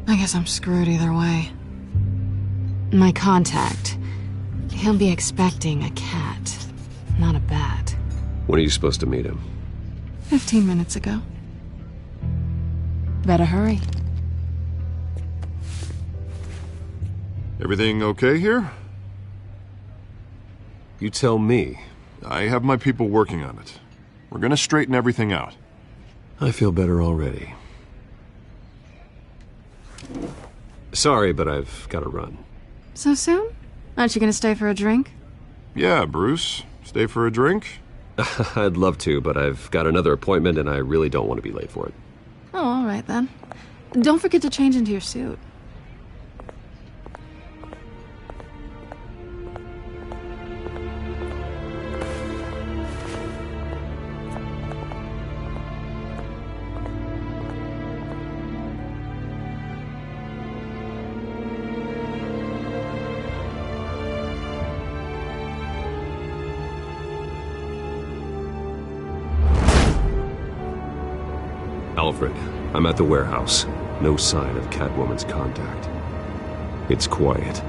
I guess I'm screwed either way. My contact, he'll be expecting a cat, not a bat. When are you supposed to meet him? 15 minutes ago. Better hurry. Everything okay here? You tell me. I have my people working on it. We're gonna straighten everything out. I feel better already. Sorry, but I've got to run. So soon? Aren't you gonna stay for a drink? Yeah, Bruce. Stay for a drink? I'd love to, but I've got another appointment and I really don't want to be late for it. Oh, all right then. Don't forget to change into your suit. Alfred, I'm at the warehouse. No sign of Catwoman's contact. It's quiet.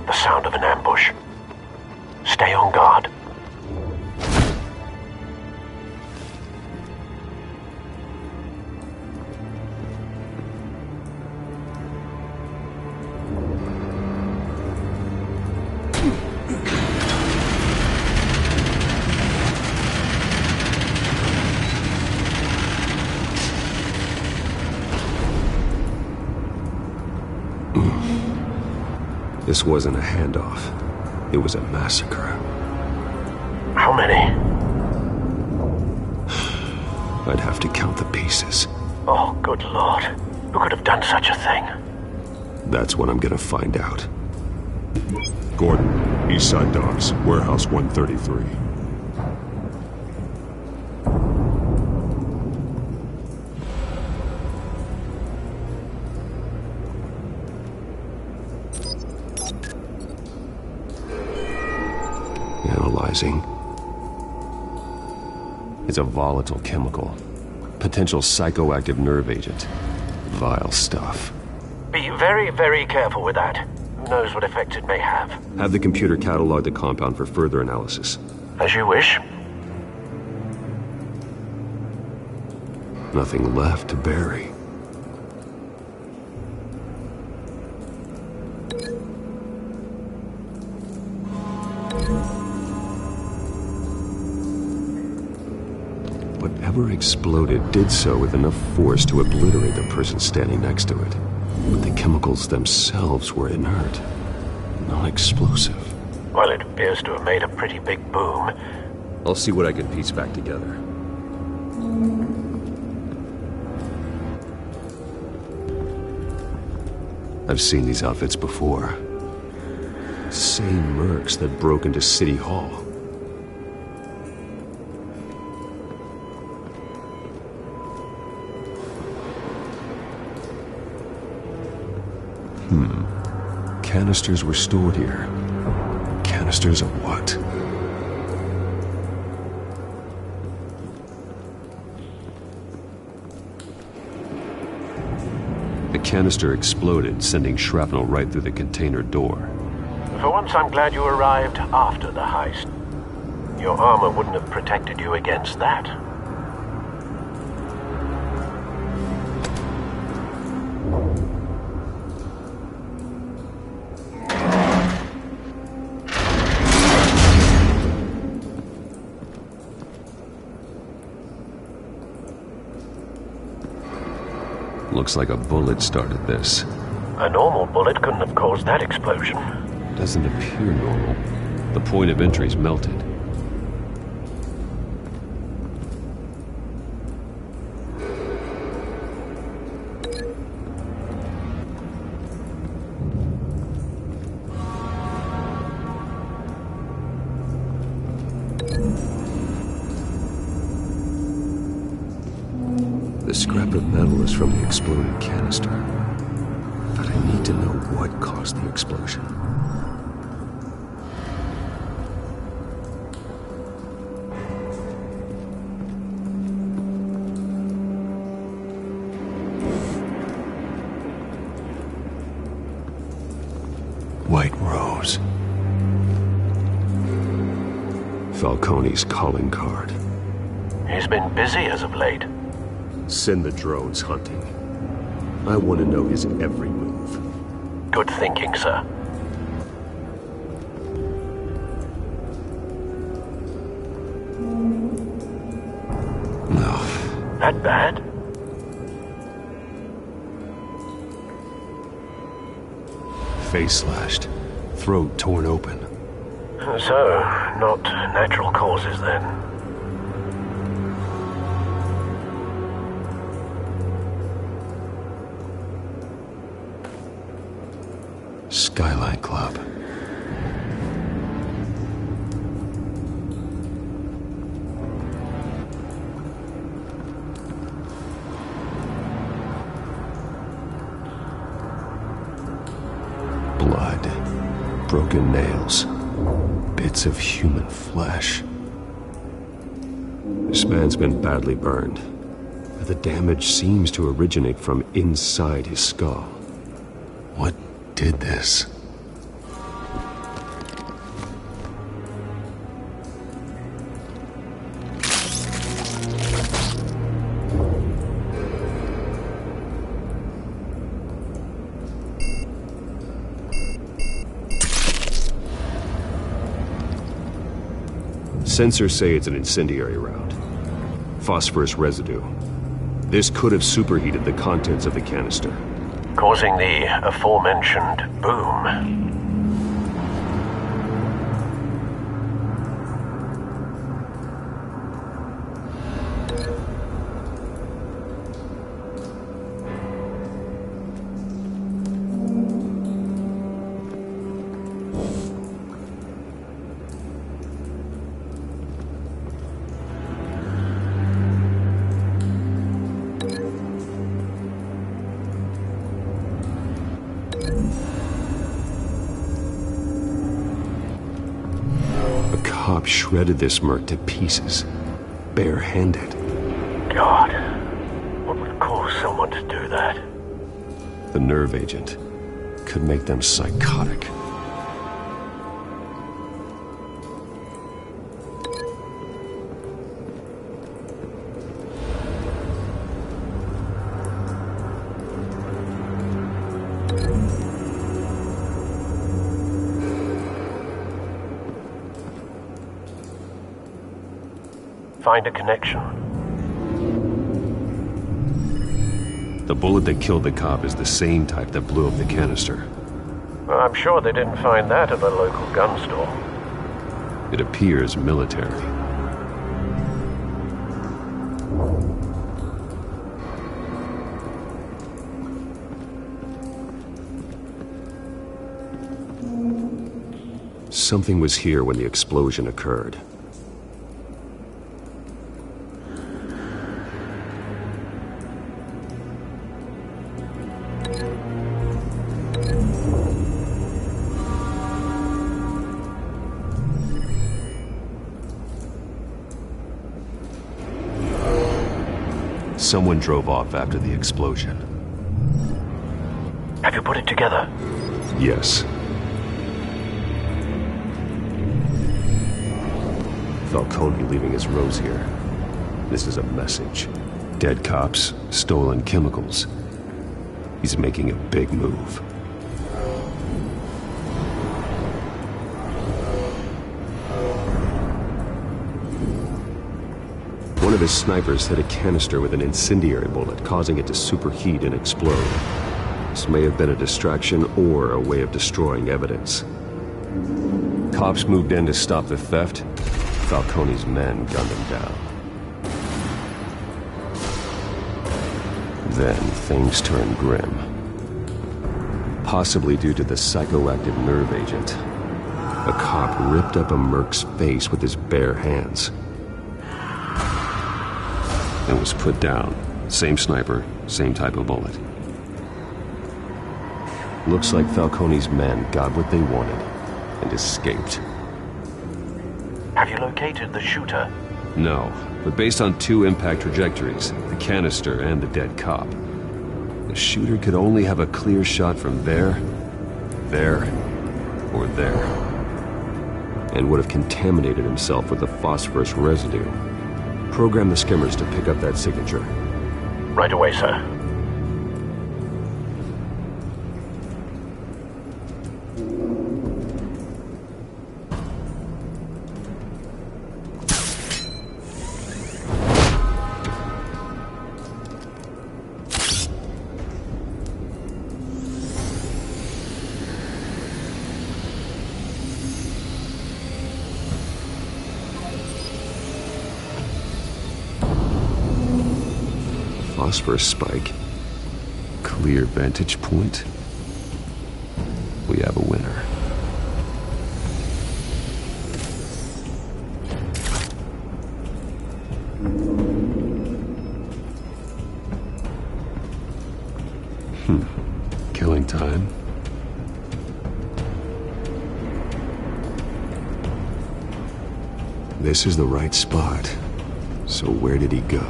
The sound of an ambush. Stay on guard. This wasn't a handoff. It was a massacre. How many? I'd have to count the pieces. Oh, good Lord. Who could have done such a thing? That's what I'm gonna find out. Gordon, Eastside Docks, Warehouse 133. Analyzing. It's a volatile chemical. Potential psychoactive nerve agent. Vile stuff. Be very, very careful with that. Who knows what effects it may have. Have the computer catalog the compound for further analysis. As you wish. Nothing left to bury. Whatever exploded did so with enough force to obliterate the person standing next to it. But the chemicals themselves were inert, not explosive. Well, it appears to have made a pretty big boom. I'll see what I can piece back together. I've seen these outfits before. Same mercs that broke into City Hall. Canisters were stored here. Canisters of what? The canister exploded, sending shrapnel right through the container door. For once, I'm glad you arrived after the heist. Your armor wouldn't have protected you against that. Looks like a bullet started this. A normal bullet couldn't have caused that explosion. Doesn't appear normal. The point of entry's melted. The scrap of metal is from the exploded canister. But I need to know what caused the explosion. White Rose. Falcone's calling card. He's been busy as of late. Send the drones hunting. I want to know his every move. Good thinking, sir. No. That bad? Face slashed. Throat torn open. So, not natural causes then. Skyline Club. Blood. Broken nails. Bits of human flesh. This man's been badly burned. The damage seems to originate from inside his skull. What did this? Sensors say it's an incendiary round. Phosphorus residue. This could have superheated the contents of the canister, causing the aforementioned boom. Shredded this merc to pieces, bare-handed. God, what would cause someone to do that? The nerve agent could make them psychotic. Find a connection. The bullet that killed the cop is the same type that blew up the canister. Well, I'm sure they didn't find that at a local gun store. It appears military. Something was here when the explosion occurred. Someone drove off after the explosion. Have you put it together? Yes. Falcone leaving his rose here. This is a message. Dead cops, stolen chemicals. He's making a big move. One of his snipers hit a canister with an incendiary bullet, causing it to superheat and explode. This may have been a distraction or a way of destroying evidence. Cops moved in to stop the theft. Falcone's men gunned him down. Then things turned grim. Possibly due to the psychoactive nerve agent. A cop ripped up a merc's face with his bare hands and was put down Same sniper, same type of bullet. Looks like Falcone's men got what they wanted and escaped. Have you located the shooter? No, but based on 2 impact trajectories, the canister and the dead cop, the shooter could only have a clear shot from there, or there, and would have contaminated himself with the phosphorus residue. Program the skimmers to pick up that signature. Right away, sir. Phosphorus spike. Clear vantage point. We have a winner. Killing time. This is the right spot. So where did he go?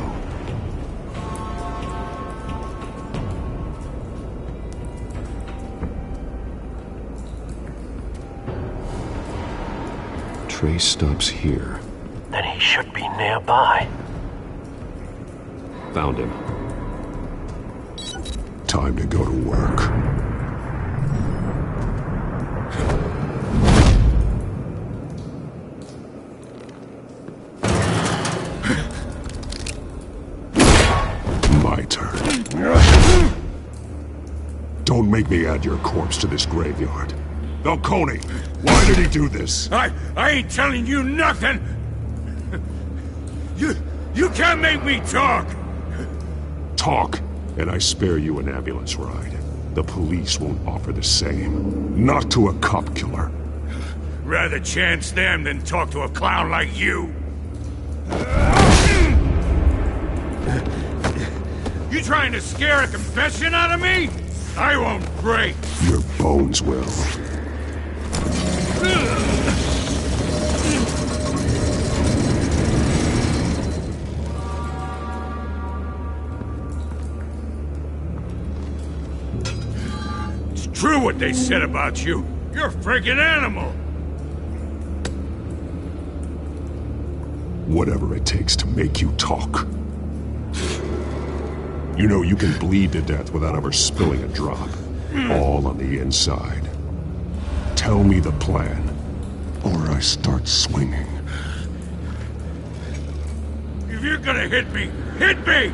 Trace stops here. Then he should be nearby. Found him. Time to go to work. My turn. Don't make me add your corpse to this graveyard. Falcone, why did he do this? I ain't telling you nothing! You can't make me talk! Talk, and I spare you an ambulance ride. The police won't offer the same. Not to a cop killer. Rather chance them than talk to a clown like you. You trying to scare a confession out of me? I won't break. Your bones will. It's true what they said about you. You're a freaking animal. Whatever it takes to make you talk. You know you can bleed to death without ever spilling a drop. All on the inside. Tell me the plan, or I start swinging. If you're gonna hit me, hit me!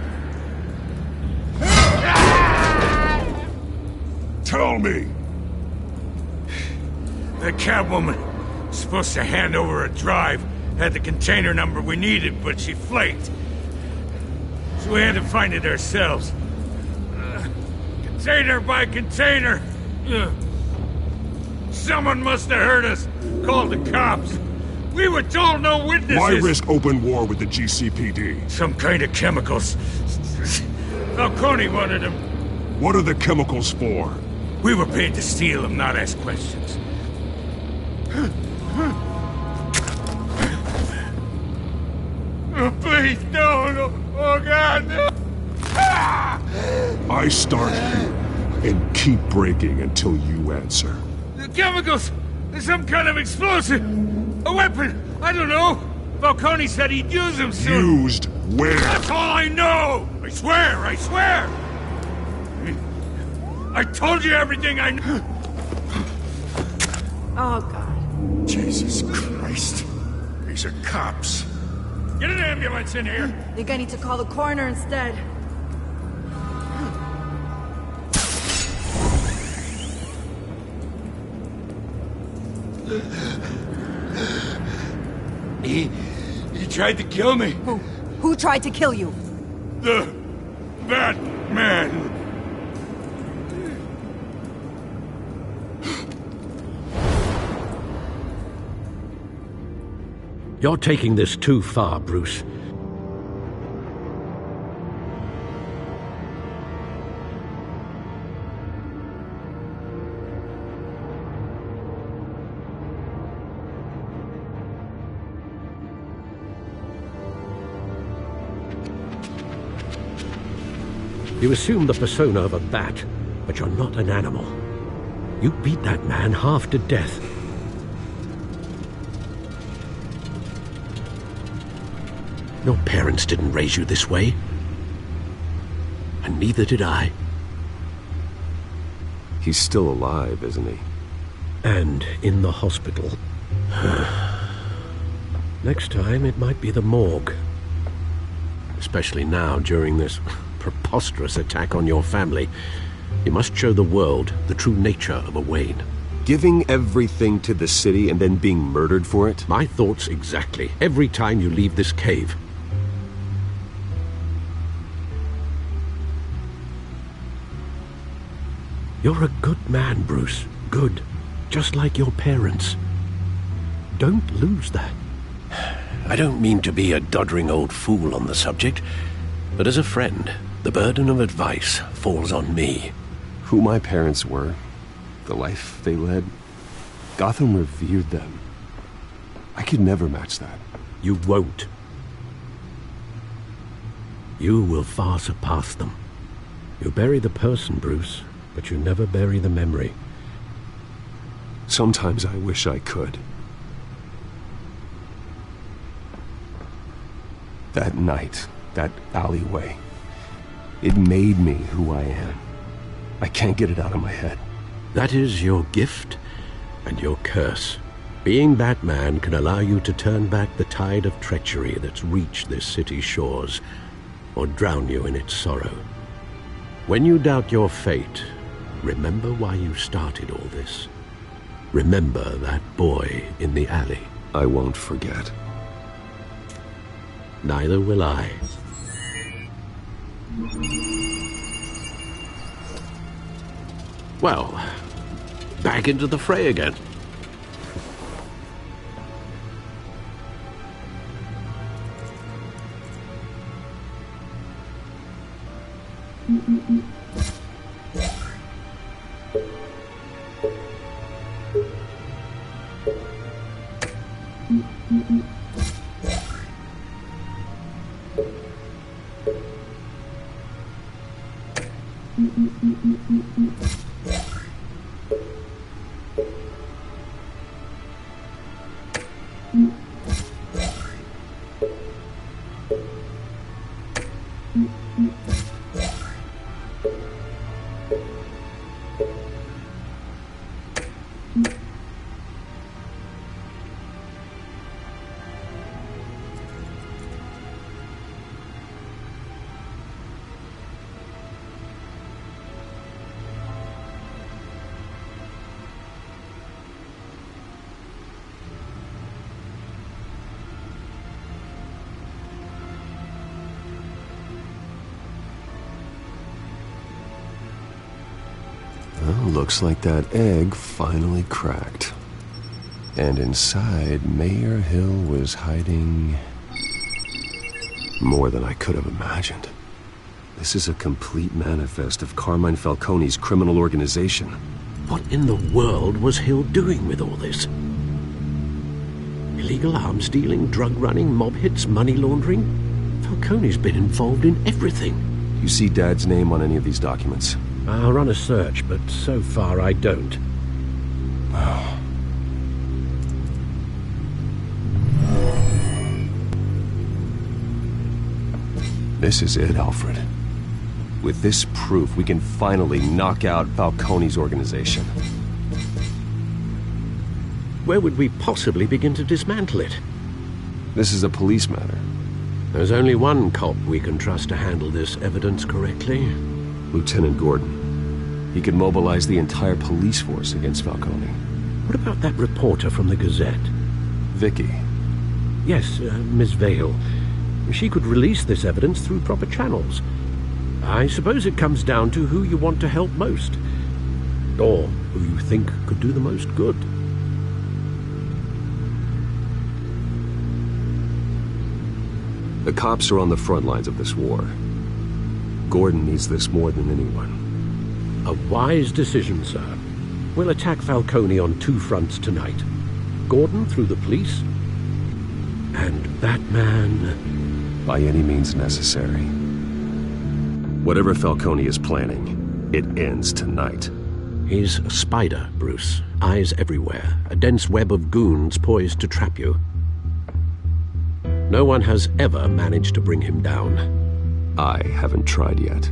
Tell me! The Catwoman was supposed to hand over a drive, had the container number we needed, but she flaked. So we had to find it ourselves. Container by container. Someone must have heard us. Called the cops. We were told no witnesses. Why risk open war with the GCPD? Some kind of chemicals. Falcone wanted them. What are the chemicals for? We were paid to steal them, not ask questions. Oh, please, no. Oh, God, no. I start here and keep breaking until you answer. The chemicals! There's some kind of explosive! A weapon! I don't know! Falcone said he'd use them soon! Used where? That's all I know! I swear! I told you everything I know! Oh, God. Jesus Christ. These are cops. Get an ambulance in here! Think I need to call the coroner instead. He tried to kill me. Who tried to kill you? The Batman. You're taking this too far, Bruce. You assume the persona of a bat, but you're not an animal. You beat that man half to death. Your parents didn't raise you this way. And neither did I. He's still alive, isn't he? And in the hospital. Next time, it might be the morgue. Especially now, during this preposterous attack on your family. You must show the world the true nature of a Wayne. Giving everything to the city and then being murdered for it? My thoughts exactly. Every time you leave this cave. You're a good man, Bruce. Good. Just like your parents. Don't lose that. I don't mean to be a doddering old fool on the subject, but as a friend, the burden of advice falls on me. Who my parents were, the life they led, Gotham revered them. I could never match that. You won't. You will far surpass them. You bury the person, Bruce, but you never bury the memory. Sometimes I wish I could. That night, that alleyway, it made me who I am. I can't get it out of my head. That is your gift and your curse. Being Batman can allow you to turn back the tide of treachery that's reached this city's shores, or drown you in its sorrow. When you doubt your fate, remember why you started all this. Remember that boy in the alley. I won't forget. Neither will I. Well, back into the fray again. Well, looks like that egg finally cracked. And inside, Mayor Hill was hiding more than I could have imagined. This is a complete manifest of Carmine Falcone's criminal organization. What in the world was Hill doing with all this? Illegal arms dealing, drug running, mob hits, money laundering? Falcone's been involved in everything. You see Dad's name on any of these documents? I'll run a search, but so far I don't. Oh. This is it, Alfred. With this proof, we can finally knock out Falcone's organization. Where would we possibly begin to dismantle it? This is a police matter. There's only one cop we can trust to handle this evidence correctly. Lieutenant Gordon. He could mobilize the entire police force against Falcone. What about that reporter from the Gazette? Vicky. Yes, Miss Vale. She could release this evidence through proper channels. I suppose it comes down to who you want to help most. Or who you think could do the most good. The cops are on the front lines of this war. Gordon needs this more than anyone. A wise decision, sir. We'll attack Falcone on two fronts tonight. Gordon through the police, and Batman... by any means necessary. Whatever Falcone is planning, it ends tonight. He's a spider, Bruce. Eyes everywhere. A dense web of goons poised to trap you. No one has ever managed to bring him down. I haven't tried yet.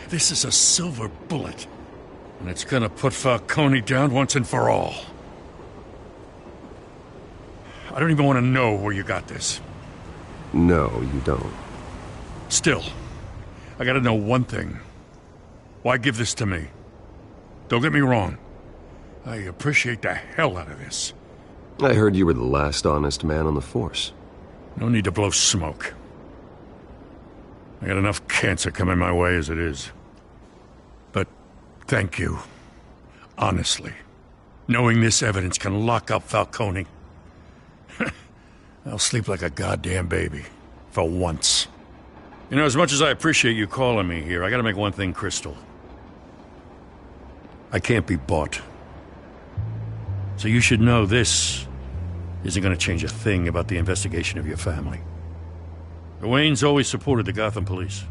This is a silver bullet. And it's gonna put Falcone down once and for all. I don't even want to know where you got this. No, you don't. Still, I gotta know one thing. Why give this to me? Don't get me wrong. I appreciate the hell out of this. I heard you were the last honest man on the force. No need to blow smoke. I got enough cancer coming my way as it is. But thank you. Honestly. Knowing this evidence can lock up Falcone. I'll sleep like a goddamn baby. For once. You know, as much as I appreciate you calling me here, I gotta make one thing crystal. I can't be bought. So you should know this isn't gonna change a thing about the investigation of your family. The Waynes always supported the Gotham police.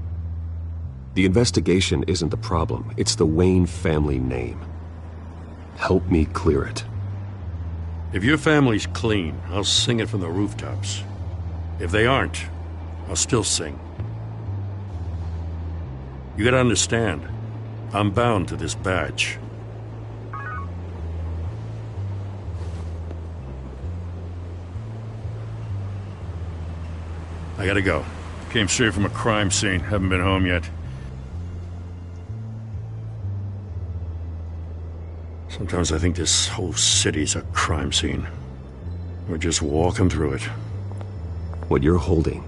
The investigation isn't the problem. It's the Wayne family name. Help me clear it. If your family's clean, I'll sing it from the rooftops. If they aren't, I'll still sing. You gotta understand, I'm bound to this badge. I gotta go. Came straight from a crime scene. Haven't been home yet. Sometimes I think this whole city's a crime scene. We're just walking through it. What you're holding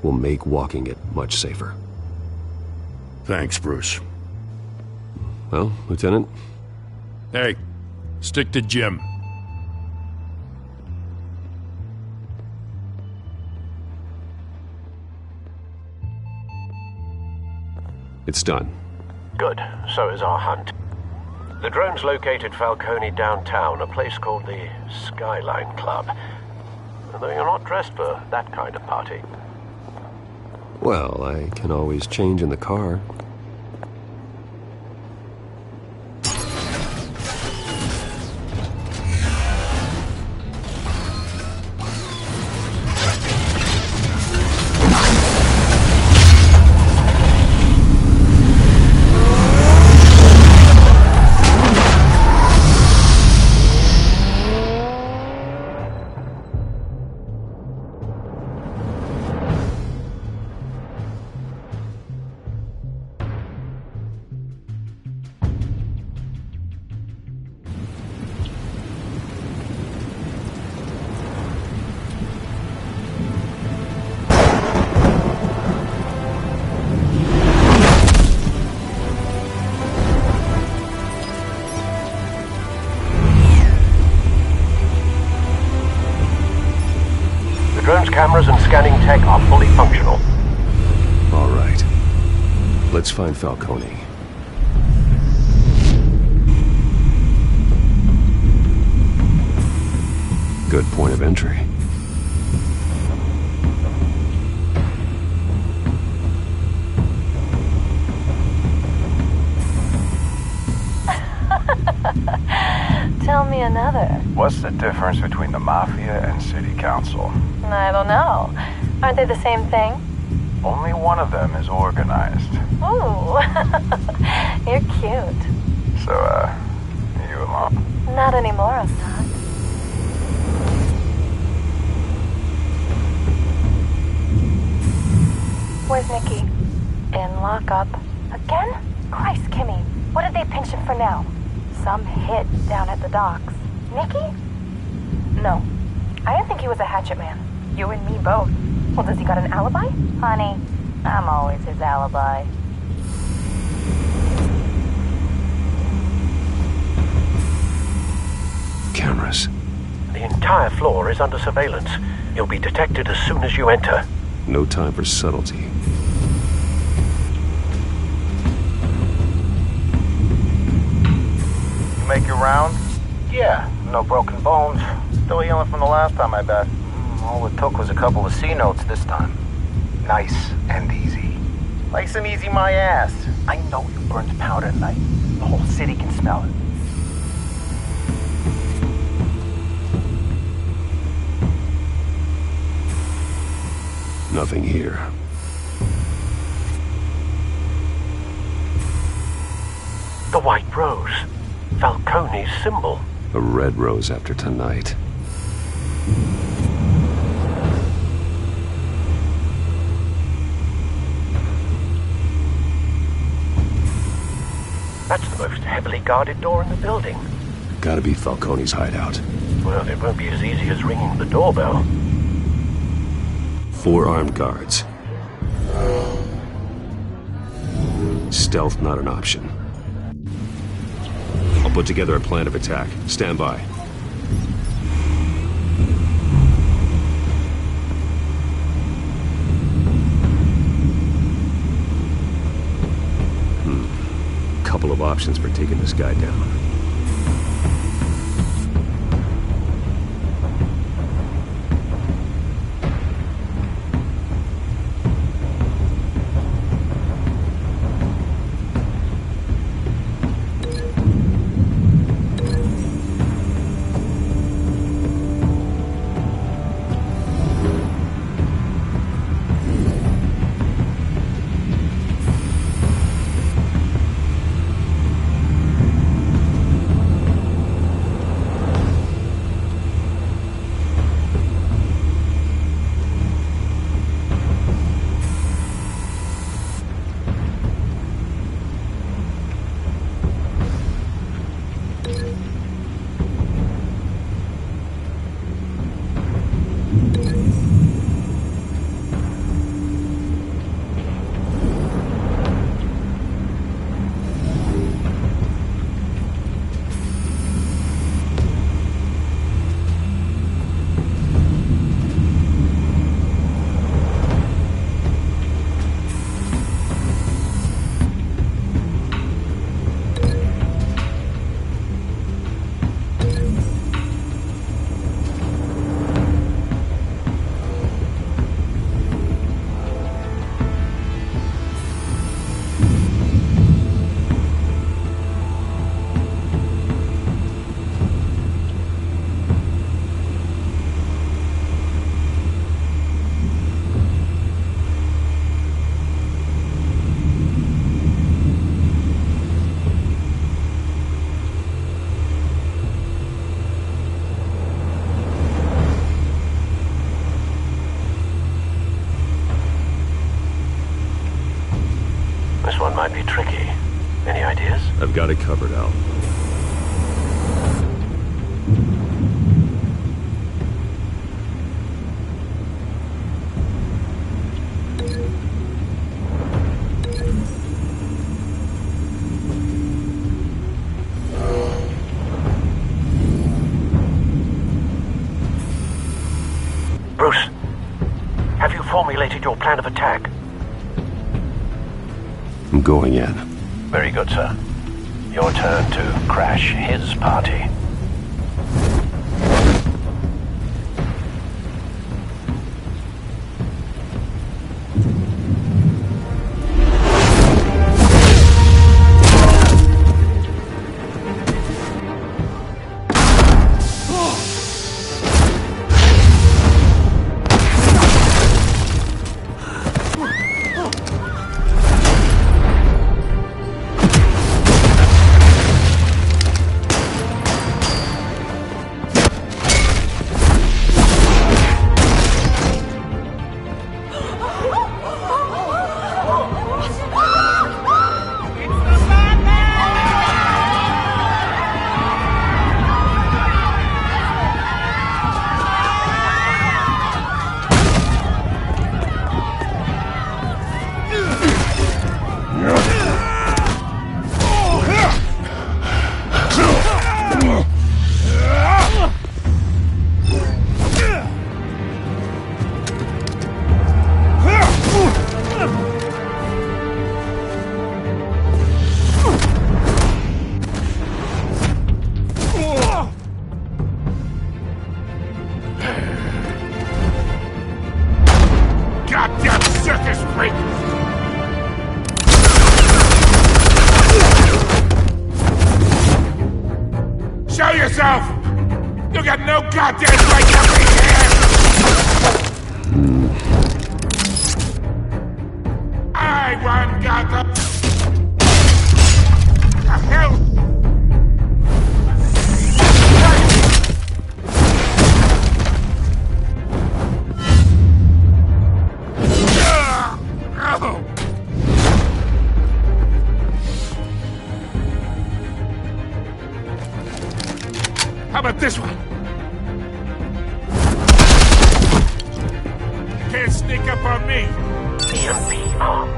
will make walking it much safer. Thanks, Bruce. Well, Lieutenant? Hey, stick to Jim. It's done. Good. So is our hunt. The drones located Falcone downtown, a place called the Skyline Club. Though you're not dressed for that kind of party. Well, I can always change in the car. Cameras and scanning tech are fully functional. All right. Let's find Falcone. Good point of entry. Tell me another. What's the difference between the Mafia and City Council? I don't know. Aren't they the same thing? Only one of them is organized. Ooh. You're cute. So, you alone? Not anymore, I'm not. Where's Nikki? In lockup. Again? Christ, Kimmy. What did they pinch him for now? Some hit down at the docks. Nikki? No. I didn't think he was a hatchet man. You and me both. Well, does he got an alibi? Honey, I'm always his alibi. Cameras. The entire floor is under surveillance. You'll be detected as soon as you enter. No time for subtlety. You make your round? Yeah, no broken bones. Still healing from the last time, I bet. All it took was a couple of C notes this time. Nice and easy. Nice and easy my ass. I know you burned powder tonight. The whole city can smell it. Nothing here. The white rose. Falcone's symbol. A red rose after tonight. That's the most heavily guarded door in the building. Gotta be Falcone's hideout. Well, it won't be as easy as ringing the doorbell. 4 armed guards. Stealth not an option. I'll put together a plan of attack. Stand by. Couple of options for taking this guy down. This one might be tricky. Any ideas? I've got it covered, Al. Bruce, have you formulated your plan of attack? I'm going in. Very good, sir. Your turn to crash his party. yourself! You got no goddamn right to be here! I run Gotham! The hell? How about this one? Can't sneak up on me. EMP armed.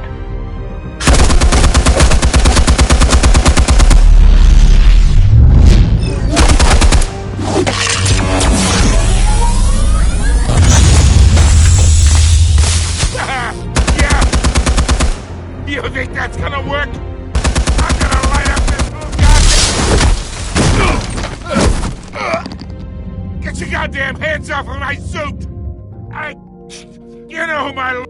Yeah! You think that's gonna work? I'm gonna light up this whole goddamn... Get your goddamn hands off of my suit! You know who my...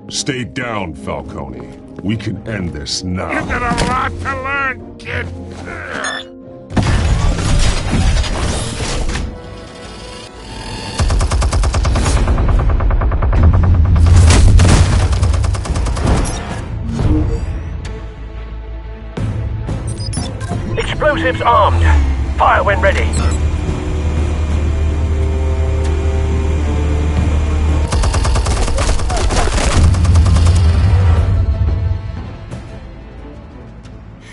Stay down, Falcone. We can end this now. You've got a lot to learn, kid. Explosives armed. Fire when ready.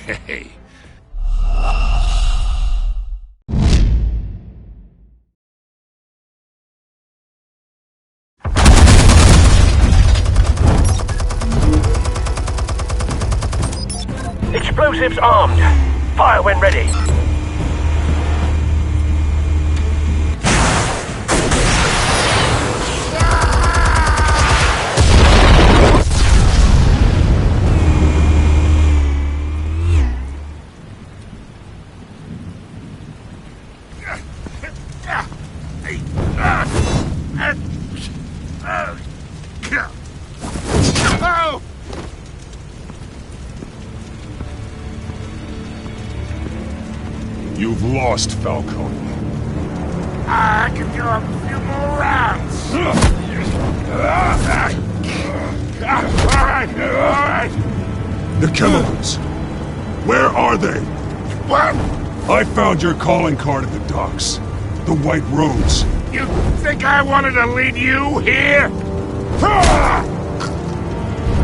Hey. Explosives armed. Fire when ready. You've lost, Falcone. I can do a few more rounds. All right. The chemicals. Where are they? What? I found your calling card at the docks. The White Rose. You think I wanted to lead you here?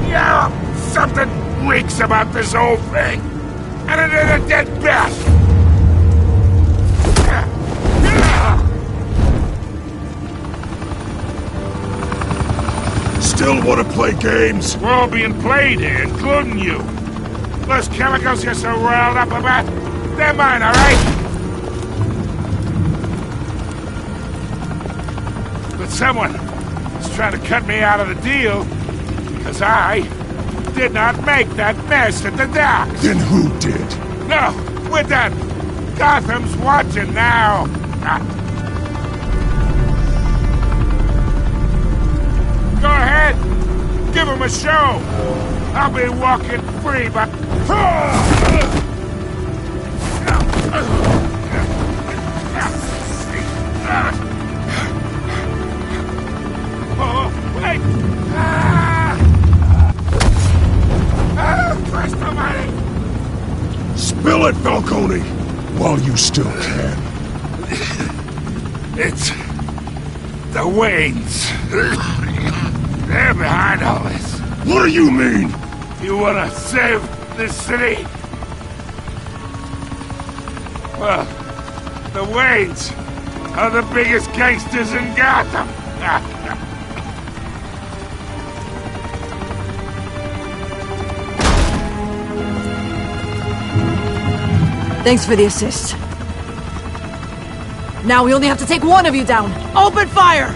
Yeah, something reeks about this whole thing. And it is a dead bat. Still want to play games? We're all being played here, including you. Those chemicals you're so riled up about, they're mine, all right? But someone is trying to cut me out of the deal because I did not make that mess at the docks. Then who did? No, we're done. Gotham's watching now. Go ahead. Give him a show. I'll be walking free, but... Oh, wait! Christ almighty! Spill it, Falcone, while you still can. It's... the Waynes. They're behind all this. What do you mean? You wanna save this city? Well, the Waynes are the biggest gangsters in Gotham. Thanks for the assist. Now we only have to take one of you down. Open fire!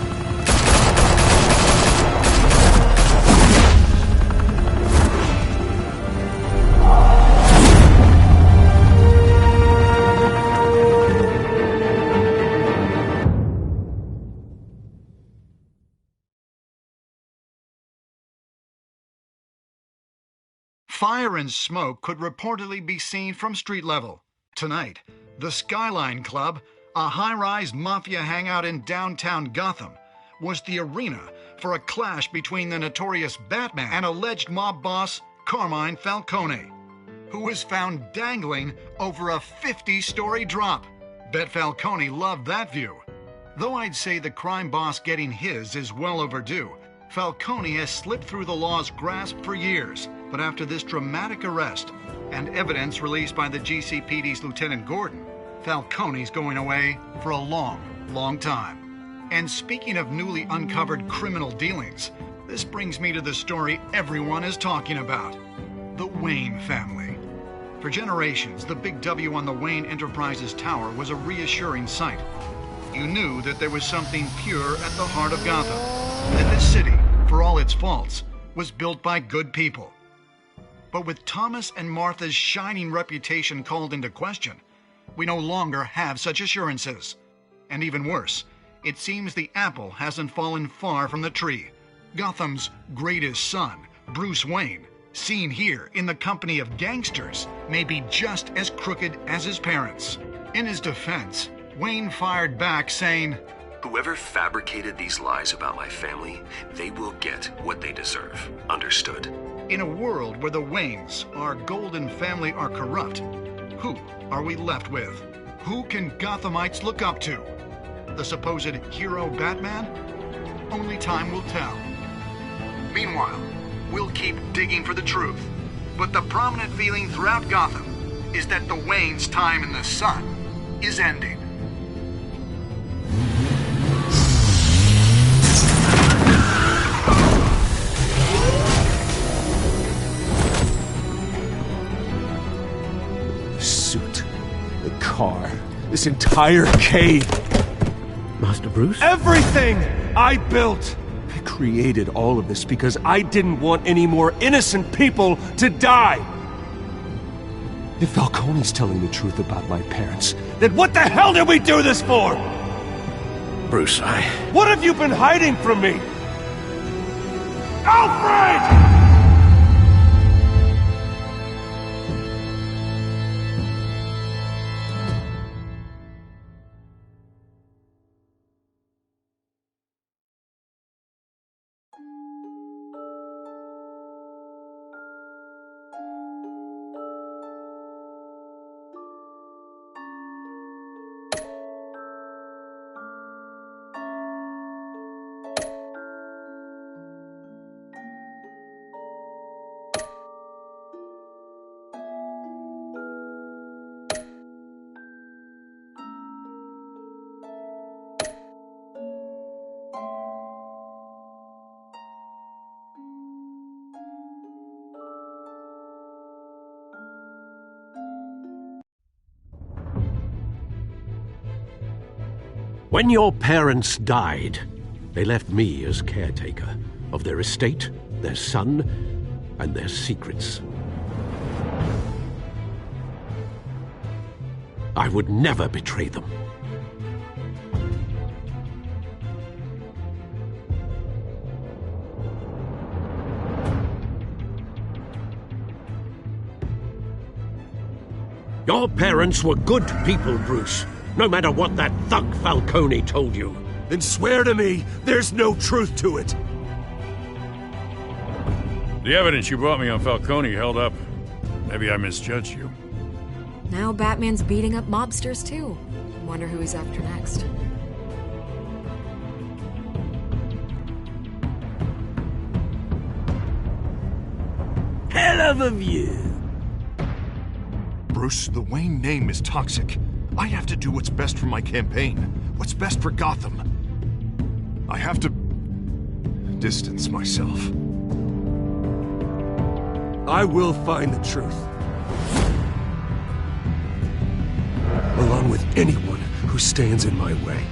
Fire and smoke could reportedly be seen from street level. Tonight, the Skyline Club, a high-rise mafia hangout in downtown Gotham, was the arena for a clash between the notorious Batman and alleged mob boss Carmine Falcone, who was found dangling over a 50-story drop. Bet Falcone loved that view. Though I'd say the crime boss getting his is well overdue, Falcone has slipped through the law's grasp for years. But after this dramatic arrest and evidence released by the GCPD's Lieutenant Gordon, Falcone's going away for a long time. And speaking of newly uncovered criminal dealings, this brings me to the story everyone is talking about: the Wayne family. For generations, the big W on the Wayne Enterprises Tower was a reassuring sight. You knew that there was something pure at the heart of Gotham, that this city, for all its faults, was built by good people. But with Thomas and Martha's shining reputation called into question, we no longer have such assurances. And even worse, it seems the apple hasn't fallen far from the tree. Gotham's greatest son, Bruce Wayne, seen here in the company of gangsters, may be just as crooked as his parents. In his defense, Wayne fired back saying, "Whoever fabricated these lies about my family, they will get what they deserve. Understood?" In a world where the Waynes, our golden family, are corrupt, who are we left with? Who can Gothamites look up to? The supposed hero Batman? Only time will tell. Meanwhile, we'll keep digging for the truth. But the prominent feeling throughout Gotham is that the Waynes' time in the sun is ending. Suit, the car, this entire cave. Master Bruce? Everything I built! I created all of this because I didn't want any more innocent people to die! If Falcone's telling the truth about my parents, then what the hell did we do this for? Bruce, What have you been hiding from me? Alfred! When your parents died, they left me as caretaker of their estate, their son, and their secrets. I would never betray them. Your parents were good people, Bruce. No matter what that thug Falcone told you. Then swear to me there's no truth to it. The evidence you brought me on Falcone held up. Maybe I misjudged you. Now Batman's beating up mobsters, too. Wonder who he's after next. Hell of a view. Bruce, the Wayne name is toxic. I have to do what's best for my campaign. What's best for Gotham. I have to distance myself. I will find the truth. Along with anyone who stands in my way.